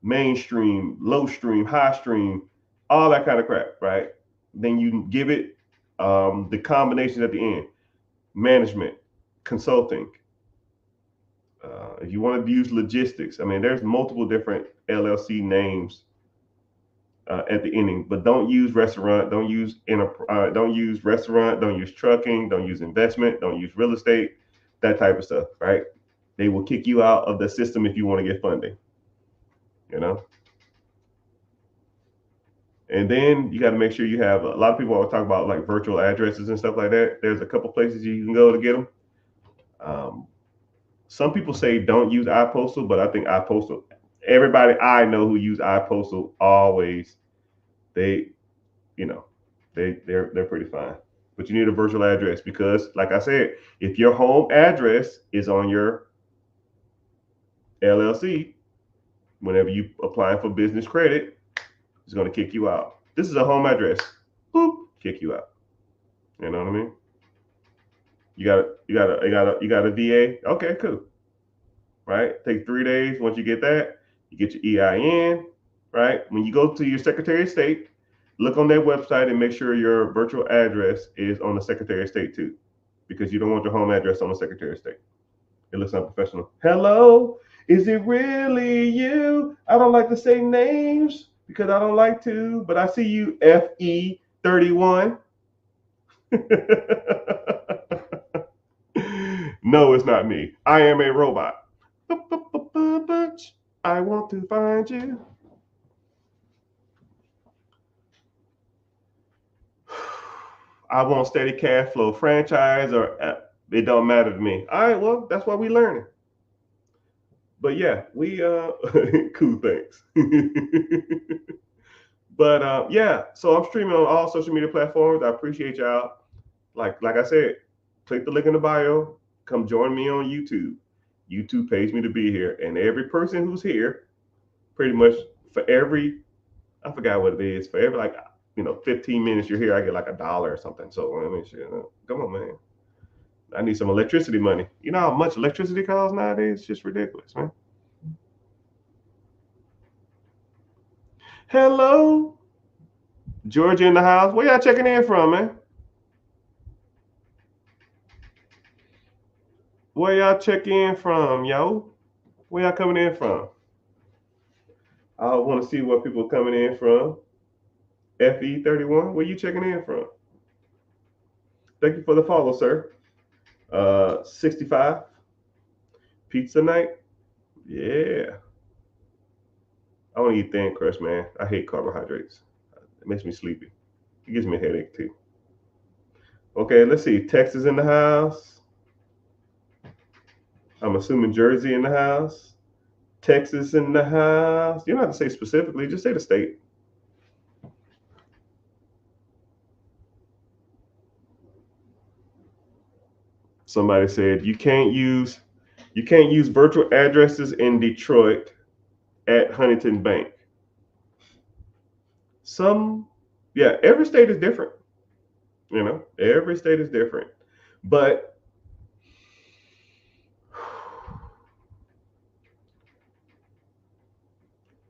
Mainstream, low stream, high stream, all that kind of crap, right? Then you give it the combination at the end: management, consulting. If you want to use logistics, I mean, there's multiple different LLC names at the ending, but don't use restaurant, don't use restaurant, don't use trucking, don't use investment, don't use real estate, that type of stuff, right? They will kick you out of the system if you want to get funding, you know. And then you got to make sure you have. A lot of people always talk about like virtual addresses and stuff like that. There's a couple places you can go to get them. Um, some people say don't use iPostal, but I think iPostal. Everybody I know who use iPostal always, they, you know, they're pretty fine. But you need a virtual address because, like I said, if your home address is on your LLC, whenever you apply for business credit, it's going to kick you out. This is a home address. Boop, kick you out. You know what I mean? You got a VA. Okay, cool. Right? Take 3 days. Once you get that, you get your EIN. Right? When you go to your Secretary of State, look on their website and make sure your virtual address is on the Secretary of State too, because you don't want your home address on the Secretary of State. It looks unprofessional. Hello. Is it really you? I don't like to say names because I don't like to, but I see you, FE31. No, it's not me. I am a robot. I want to find you. I want steady cash flow, franchise, or it don't matter to me. All right, well, that's why we learning. But yeah, we cool things. But yeah, so I'm streaming on all social media platforms. I appreciate y'all. Like I said, click the link in the bio. Come join me on YouTube. YouTube pays me to be here, and every person who's here, pretty much for every, I forgot what it is, for every 15 minutes you're here, I get like $1 or something. So I mean, shit, come on, man. I need some electricity money. You know how much electricity costs nowadays? It's just ridiculous, man. Hello, Georgia in the house. Where y'all checking in from, man? Where y'all checking in from, yo? Where y'all coming in from? I want to see where people are coming in from. FE31, where you checking in from? Thank you for the follow, sir. 65, pizza night. Yeah. I want to eat thin crust, man. I hate carbohydrates. It makes me sleepy. It gives me a headache too. Okay, let's see. Texas in the house. I'm assuming Jersey in the house. Texas in the house. You don't have to say specifically, just say the state. Somebody said you can't use virtual addresses in Detroit at Huntington Bank. Yeah, every state is different. You know, every state is different. But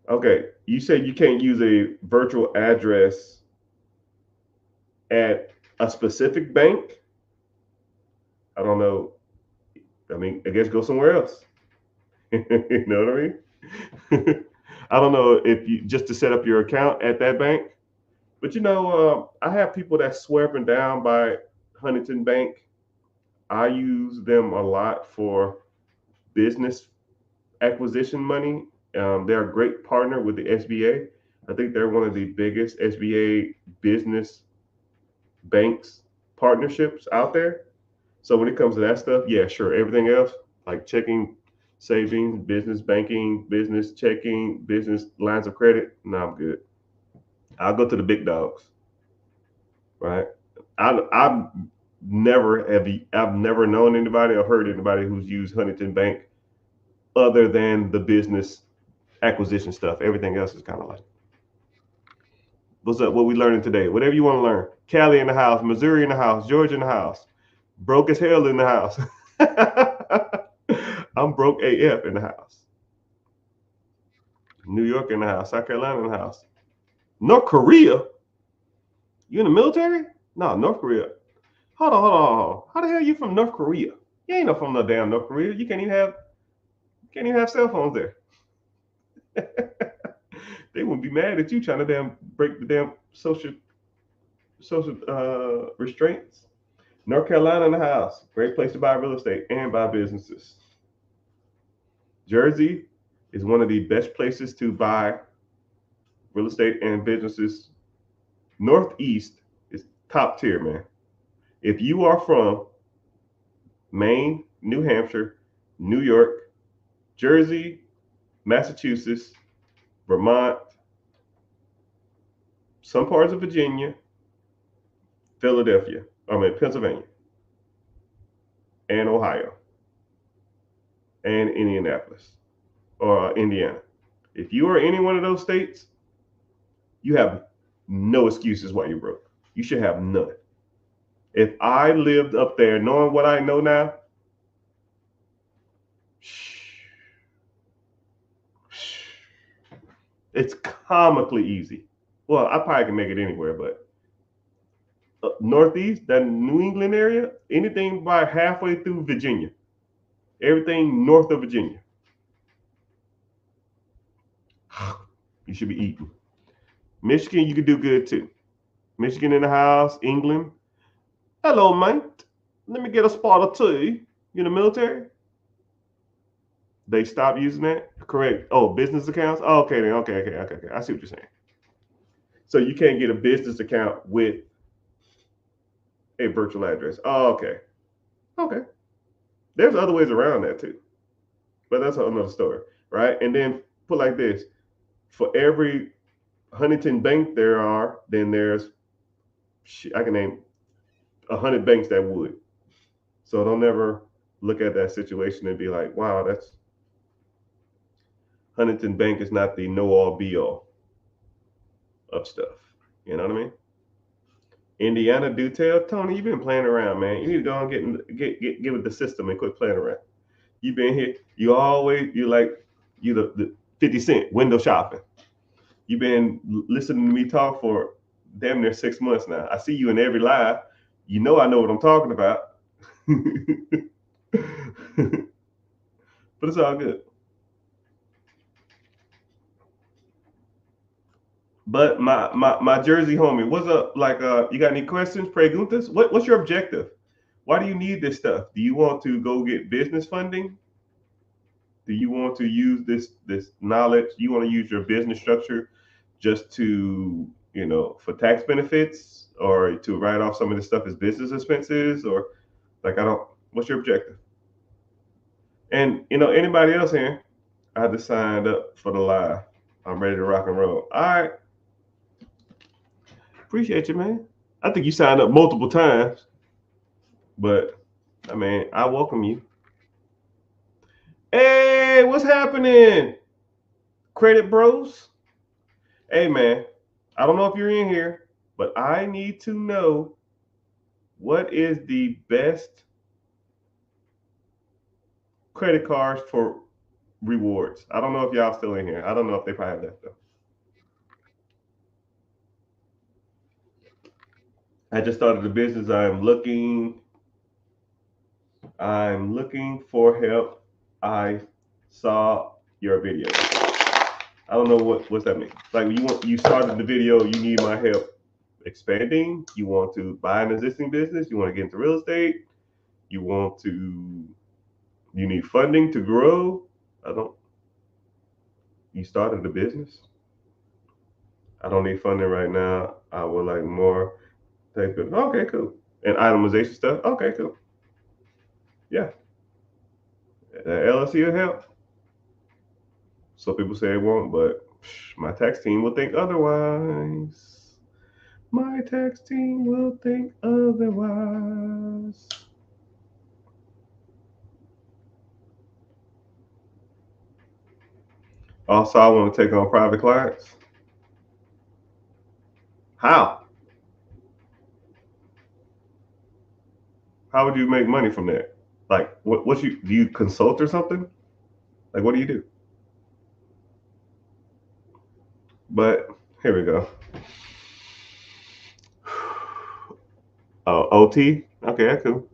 okay, you said you can't use a virtual address at a specific bank. I don't know. I mean, I guess go somewhere else. You know what I mean? I don't know if you just to set up your account at that bank. But I have people that swear up and down by Huntington Bank. I use them a lot for business acquisition money. They're a great partner with the SBA. I think they're one of the biggest SBA business banks partnerships out there. So when it comes to that stuff, yeah, sure. Everything else, like checking, savings, business banking, business checking, business lines of credit, no, I'm good. I'll go to the big dogs, right? I've never known anybody or heard anybody who's used Huntington Bank other than the business acquisition stuff. Everything else is kind of like, what's up? What we learning today? Whatever you want to learn. Cali in the house, Missouri in the house, Georgia in the house, broke as hell in the house. I'm broke AF in the house. New York in the house, South Carolina in the house. North Korea? You in the military? No, North Korea. Hold on. How the hell you from North Korea? You ain't no from no damn North Korea. You can't even have cell phones there. They wouldn't be mad at you trying to damn break the damn social restraints. North Carolina in the house. Great place to buy real estate and buy businesses. Jersey is one of the best places to buy real estate and businesses. Northeast is top tier, man. If you are from Maine, New Hampshire, New York, Jersey, Massachusetts, Vermont, some parts of Virginia, Pennsylvania, and Ohio, and Indianapolis or Indiana. If you are any one of those states, you have no excuses why you're broke. You should have none. If I lived up there knowing what I know now, it's comically easy. Well, I probably can make it anywhere, but Northeast, that New England area, anything by halfway through Virginia, everything north of Virginia. You should be eating. Michigan, you could do good too. Michigan in the house. England. Hello, mate. Let me get a spot or two. You in the military? They stopped using that? Correct. Oh, business accounts? Oh, okay then. Okay. I see what you're saying. So you can't get a business account with a virtual address. Oh, okay. Okay. There's other ways around that too. But that's another story, right? And then put like this: for every Huntington bank there are, then there's I can name 100 banks that would. So don't ever look at that situation and be like, wow, that's Huntington Bank is not the know all be all of stuff. You know what I mean? Indiana do tell Tony, you've been playing around, man. You need to go and get with the system and quit playing around. You've been here. You the 50 Cent window shopping. You've been listening to me talk for damn near 6 months now. I see you in every live. You know I know what I'm talking about. But it's all good. But my Jersey homie, what's up? Like, you got any questions, preguntas? What's your objective? Why do you need this stuff? Do you want to go get business funding? Do you want to use this knowledge? Do you want to use your business structure just to, for tax benefits, or to write off some of this stuff as business expenses, or like I don't. What's your objective? And anybody else here? I just signed up for the live. I'm ready to rock and roll. All right. Appreciate you, man. I think you signed up multiple times, but I mean, I welcome you. Hey, what's happening? Credit Bros? Hey, man, I don't know if you're in here, but I need to know what is the best credit cards for rewards. I don't know if y'all still in here. I don't know if they probably have that though. I just started the business. I'm looking for help. I saw your video. I don't know what's that mean. Like you started the video, you need my help expanding, you want to buy an existing business, you want to get into real estate, you need funding to grow. You started a business. I don't need funding right now. I would like more. Okay, cool. And itemization stuff. Okay, cool. Yeah. LLC will help. So people say it won't, but my tax team will think otherwise. My tax team will think otherwise. Also, I want to take on private clients. How? How would you make money from that? Like, do you consult or something? Like, what do you do? But here we go. Oh, OT? Okay, that's cool.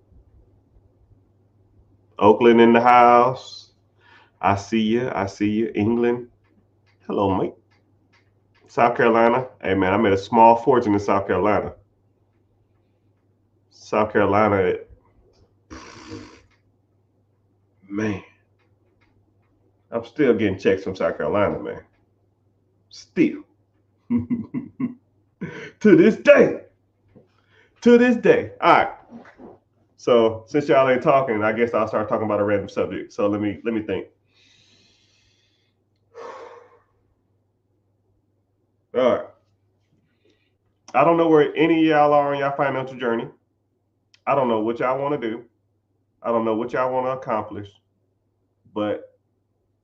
Oakland in the house. I see you. I see you. England. Hello, mate. South Carolina. Hey, man, I made a small fortune in South Carolina. South Carolina, man. I'm still getting checks from South Carolina, man. Still. To this day. To this day. All right. So since y'all ain't talking, I guess I'll start talking about a random subject. So let me think. All right. I don't know where any of y'all are on your financial journey. I don't know what y'all want to do. I don't know what y'all want to accomplish. But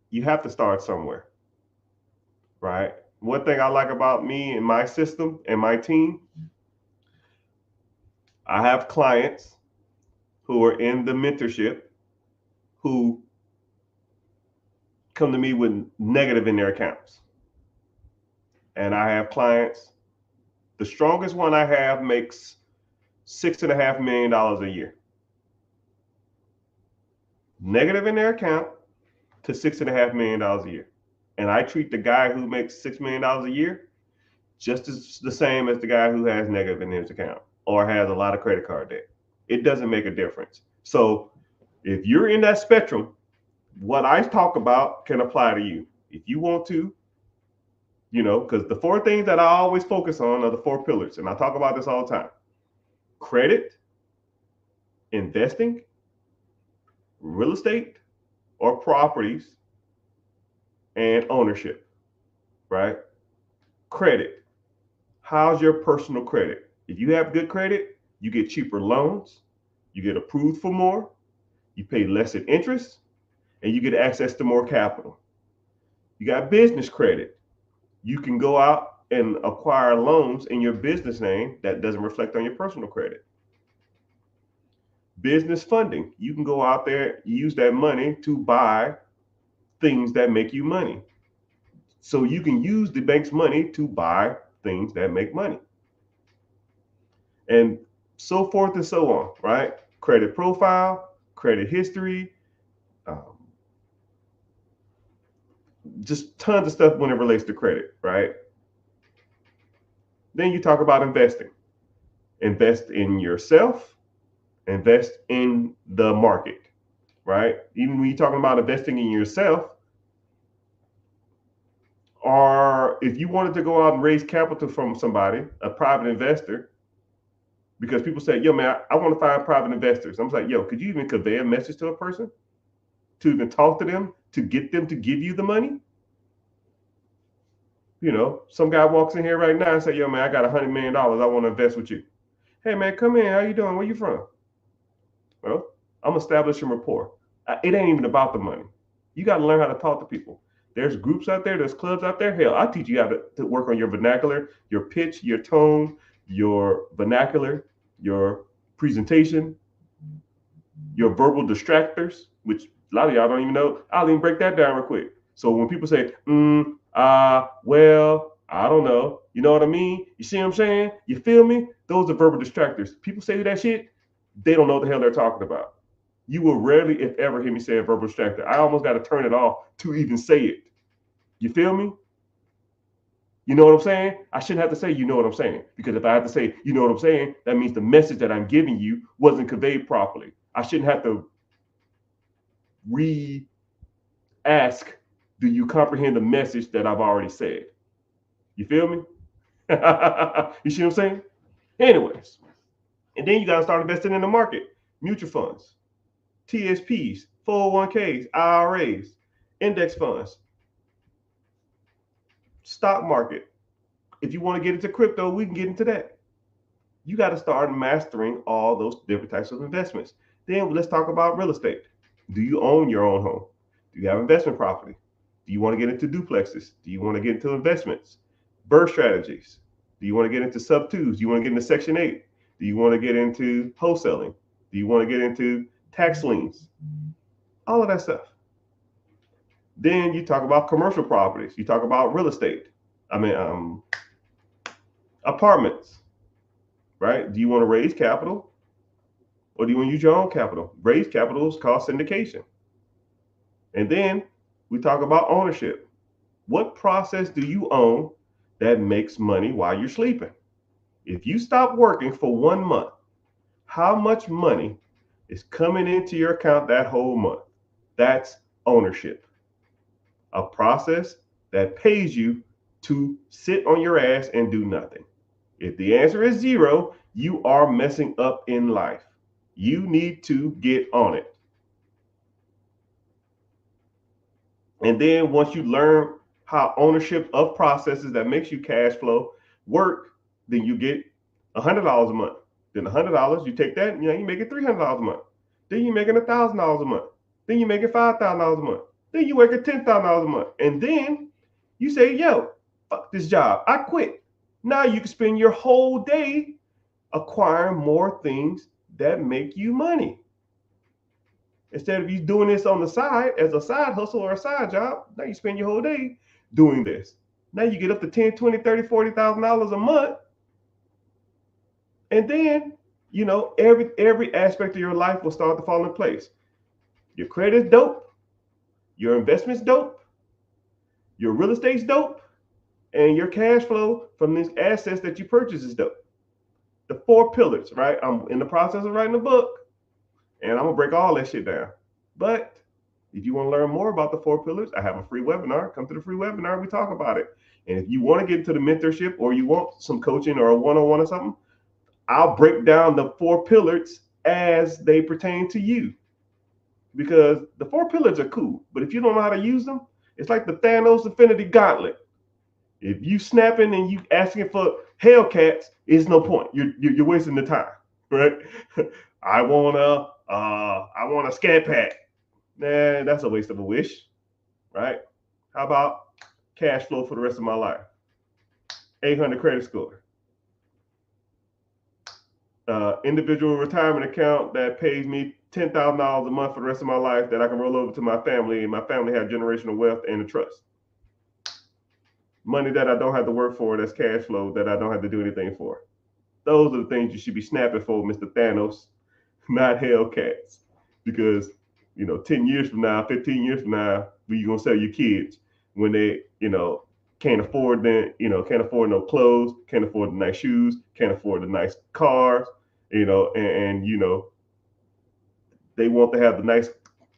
you have to start somewhere. Right? One thing I like about me and my system and my team, I have clients who are in the mentorship who come to me with negative in their accounts. And I have clients, the strongest one I have makes $6.5 million a year. Negative in their account to $6.5 million a year. And I treat the guy who makes $6 million a year just as the same as the guy who has negative in his account or has a lot of credit card debt. It doesn't make a difference. So if you're in that spectrum, what I talk about can apply to you. If you want to, because the four things that I always focus on are the four pillars. And I talk about this all the time: credit, investing, real estate or properties, and ownership, right? Credit. How's your personal credit? If you have good credit, you get cheaper loans, you get approved for more, you pay less in interest, and you get access to more capital. You got business credit. You can go out and acquire loans in your business name that doesn't reflect on your personal credit. Business funding. You can go out there, use that money to buy things that make you money. So you can use the bank's money to buy things that make money. And so forth and so on, right? Credit profile, credit history, just tons of stuff when it relates to credit, right? Then you talk about investing. Invest in yourself, invest in the market, right? Even when you're talking about investing in yourself, or if you wanted to go out and raise capital from somebody, a private investor, because people say, yo, man, I want to find private investors. I'm like, yo, could you even convey a message to a person? To even talk to them, to get them to give you the money? Some guy walks in here right now and say, yo, man, I got $100 million. I want to invest with you. Hey, man, come in. How you doing? Where you from? Well, I'm establishing rapport. It ain't even about the money. You got to learn how to talk to people. There's groups out there. There's clubs out there. Hell, I teach you how to work on your vernacular, your pitch, your tone, your vernacular, your presentation, your verbal distractors, which a lot of y'all don't even know. I'll even break that down real quick. So when people say, well, I don't know, you know what I mean? You see what I'm saying? You feel me? Those are verbal distractors. People say that shit, they don't know what the hell they're talking about. You will rarely, if ever, hear me say a verbal distractor. I almost got to turn it off to even say it. You feel me? You know what I'm saying? I shouldn't have to say, you know what I'm saying. Because if I have to say, you know what I'm saying, that means the message that I'm giving you wasn't conveyed properly. I shouldn't have to re-ask, do you comprehend the message that I've already said? You feel me? You see what I'm saying? Anyways, and then you got to start investing in the market. Mutual funds, TSPs, 401ks, IRAs, index funds, stock market. If you want to get into crypto, we can get into that. You got to start mastering all those different types of investments. Then let's talk about real estate. Do you own your own home? Do you have investment property? Do you want to get into duplexes? Do you want to get into investments? Birth strategies? Do you want to get into sub twos? Do you want to get into Section 8? Do you want to get into wholesaling? Do you want to get into tax liens? All of that stuff. Then you talk about commercial properties. You talk about real estate. Apartments, right? Do you want to raise capital or do you want to use your own capital? Raise capital is called syndication. And then we talk about ownership. What process do you own that makes money while you're sleeping? If you stop working for 1 month, how much money is coming into your account that whole month? That's ownership. A process that pays you to sit on your ass and do nothing. If the answer is 0, you are messing up in life. You need to get on it. And then once you learn how ownership of processes that makes you cash flow work, then you get $100 a month. Then $100, you take that, you make it $300 a month. Then you're making $1,000 a month. Then you make it $5,000 a month. Then you work at $10,000 a month. And then you say, yo, fuck this job. I quit. Now you can spend your whole day acquiring more things that make you money. Instead of you doing this on the side as a side hustle or a side job, now you spend your whole day doing this. Now you get up to $10, $20, $30, $40,000 a month. And then, every aspect of your life will start to fall in place. Your credit's dope. Your investment's dope. Your real estate's dope, and your cash flow from these assets that you purchase is dope. The 4 pillars, right? I'm in the process of writing a book, and I'm gonna break all that shit down. But if you want to learn more about the 4 pillars, I have a free webinar. Come to the free webinar, we talk about it. And if you want to get into the mentorship or you want some coaching or a one-on-one or something, I'll break down the 4 pillars as they pertain to you. Because the 4 pillars are cool, but if you don't know how to use them, it's like the Thanos Infinity Gauntlet. If you snapping and you asking for Hellcats, it's no point. You're wasting the time, right? I want a scat pack. Nah, that's a waste of a wish, right? How about cash flow for the rest of my life? 800 credit score. Individual retirement account that pays me $10,000 a month for the rest of my life that I can roll over to my family, and my family have generational wealth and a trust. Money that I don't have to work for, that's cash flow that I don't have to do anything for. Those are the things you should be snapping for, Mr. Thanos, not Hellcats. Because, 10 years from now, 15 years from now, where you gonna sell your kids when they, can't afford can't afford no clothes, can't afford the nice shoes, can't afford the nice cars, and they want to have the nice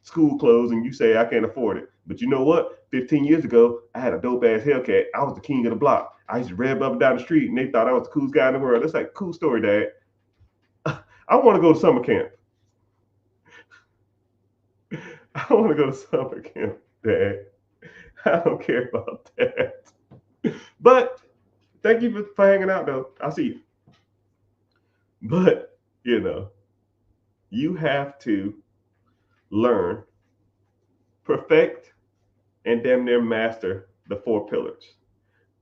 school clothes, and you say I can't afford it. But you know what? 15 years ago, I had a dope ass Hellcat. I was the king of the block. I used to rev up and down the street, and they thought I was the coolest guy in the world. That's like a cool story, Dad. I want to go to summer camp. I want to go to summer camp, Dad. I don't care about that. But thank you for hanging out, though. I'll see you. But, you have to learn, perfect, and damn near master the 4 pillars.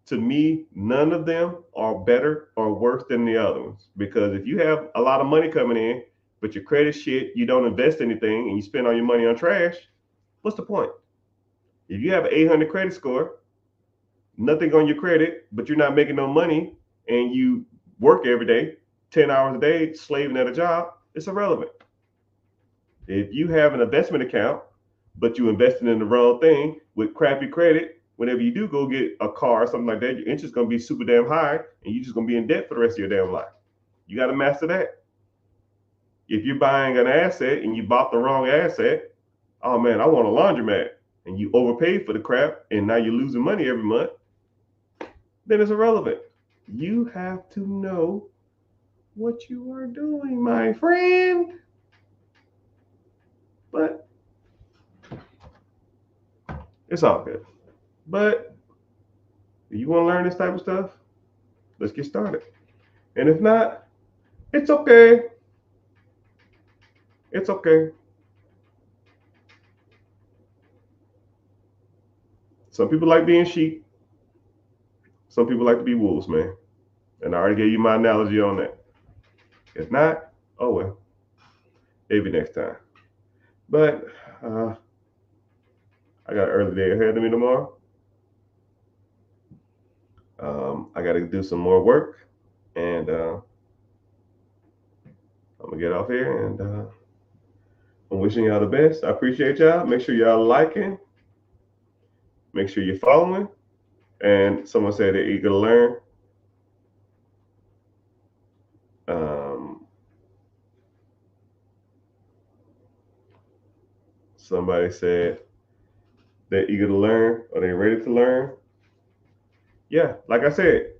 To me, none of them are better or worse than the other ones. Because if you have a lot of money coming in, but your credit shit, you don't invest anything, and you spend all your money on trash, what's the point? If you have an 800 credit score, nothing on your credit, but you're not making no money, and you work every day, 10 hours a day, slaving at a job, it's irrelevant. If you have an investment account, but you invested in the wrong thing with crappy credit, whenever you do go get a car or something like that, your interest is going to be super damn high, and you're just going to be in debt for the rest of your damn life. You got to master that. If you're buying an asset and you bought the wrong asset, oh man, I want a laundromat, and you overpaid for the crap, and now you're losing money every month, then it's irrelevant. You have to know what you are doing, my friend. But it's all good. But if you want to learn this type of stuff, let's get started. And if not, it's okay. It's okay. Some people like being sheep. Some people like to be wolves, man. And I already gave you my analogy on that. If not, oh well. Maybe next time. But I got an early day ahead of me tomorrow. I got to do some more work, and I'm gonna get off here. And I'm wishing y'all the best. I appreciate y'all. Make sure y'all liking. Make sure you're following. And someone said they're eager to learn. Somebody said they're eager to learn. Are they ready to learn? Yeah, like I said,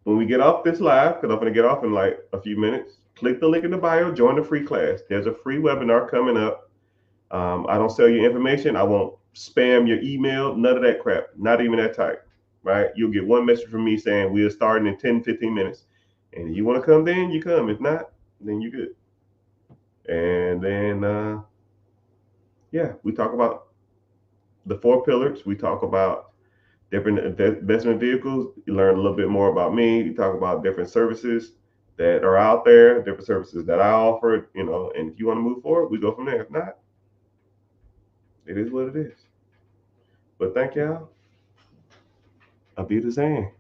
when we get off this live, because I'm going to get off in like a few minutes, click the link in the bio, join the free class. There's a free webinar coming up. I don't sell you information. I won't spam your email, none of that crap, not even that type, right? You'll get one message from me saying we're starting in 10, 15 minutes. And if you want to come then, you come. If not, then you're good. And then, yeah, we talk about the 4 pillars. We talk about different investment vehicles. You learn a little bit more about me. You talk about different services that are out there, different services that I offer, and if you want to move forward, we go from there. If not, it is what it is. But thank y'all. I'll be the same.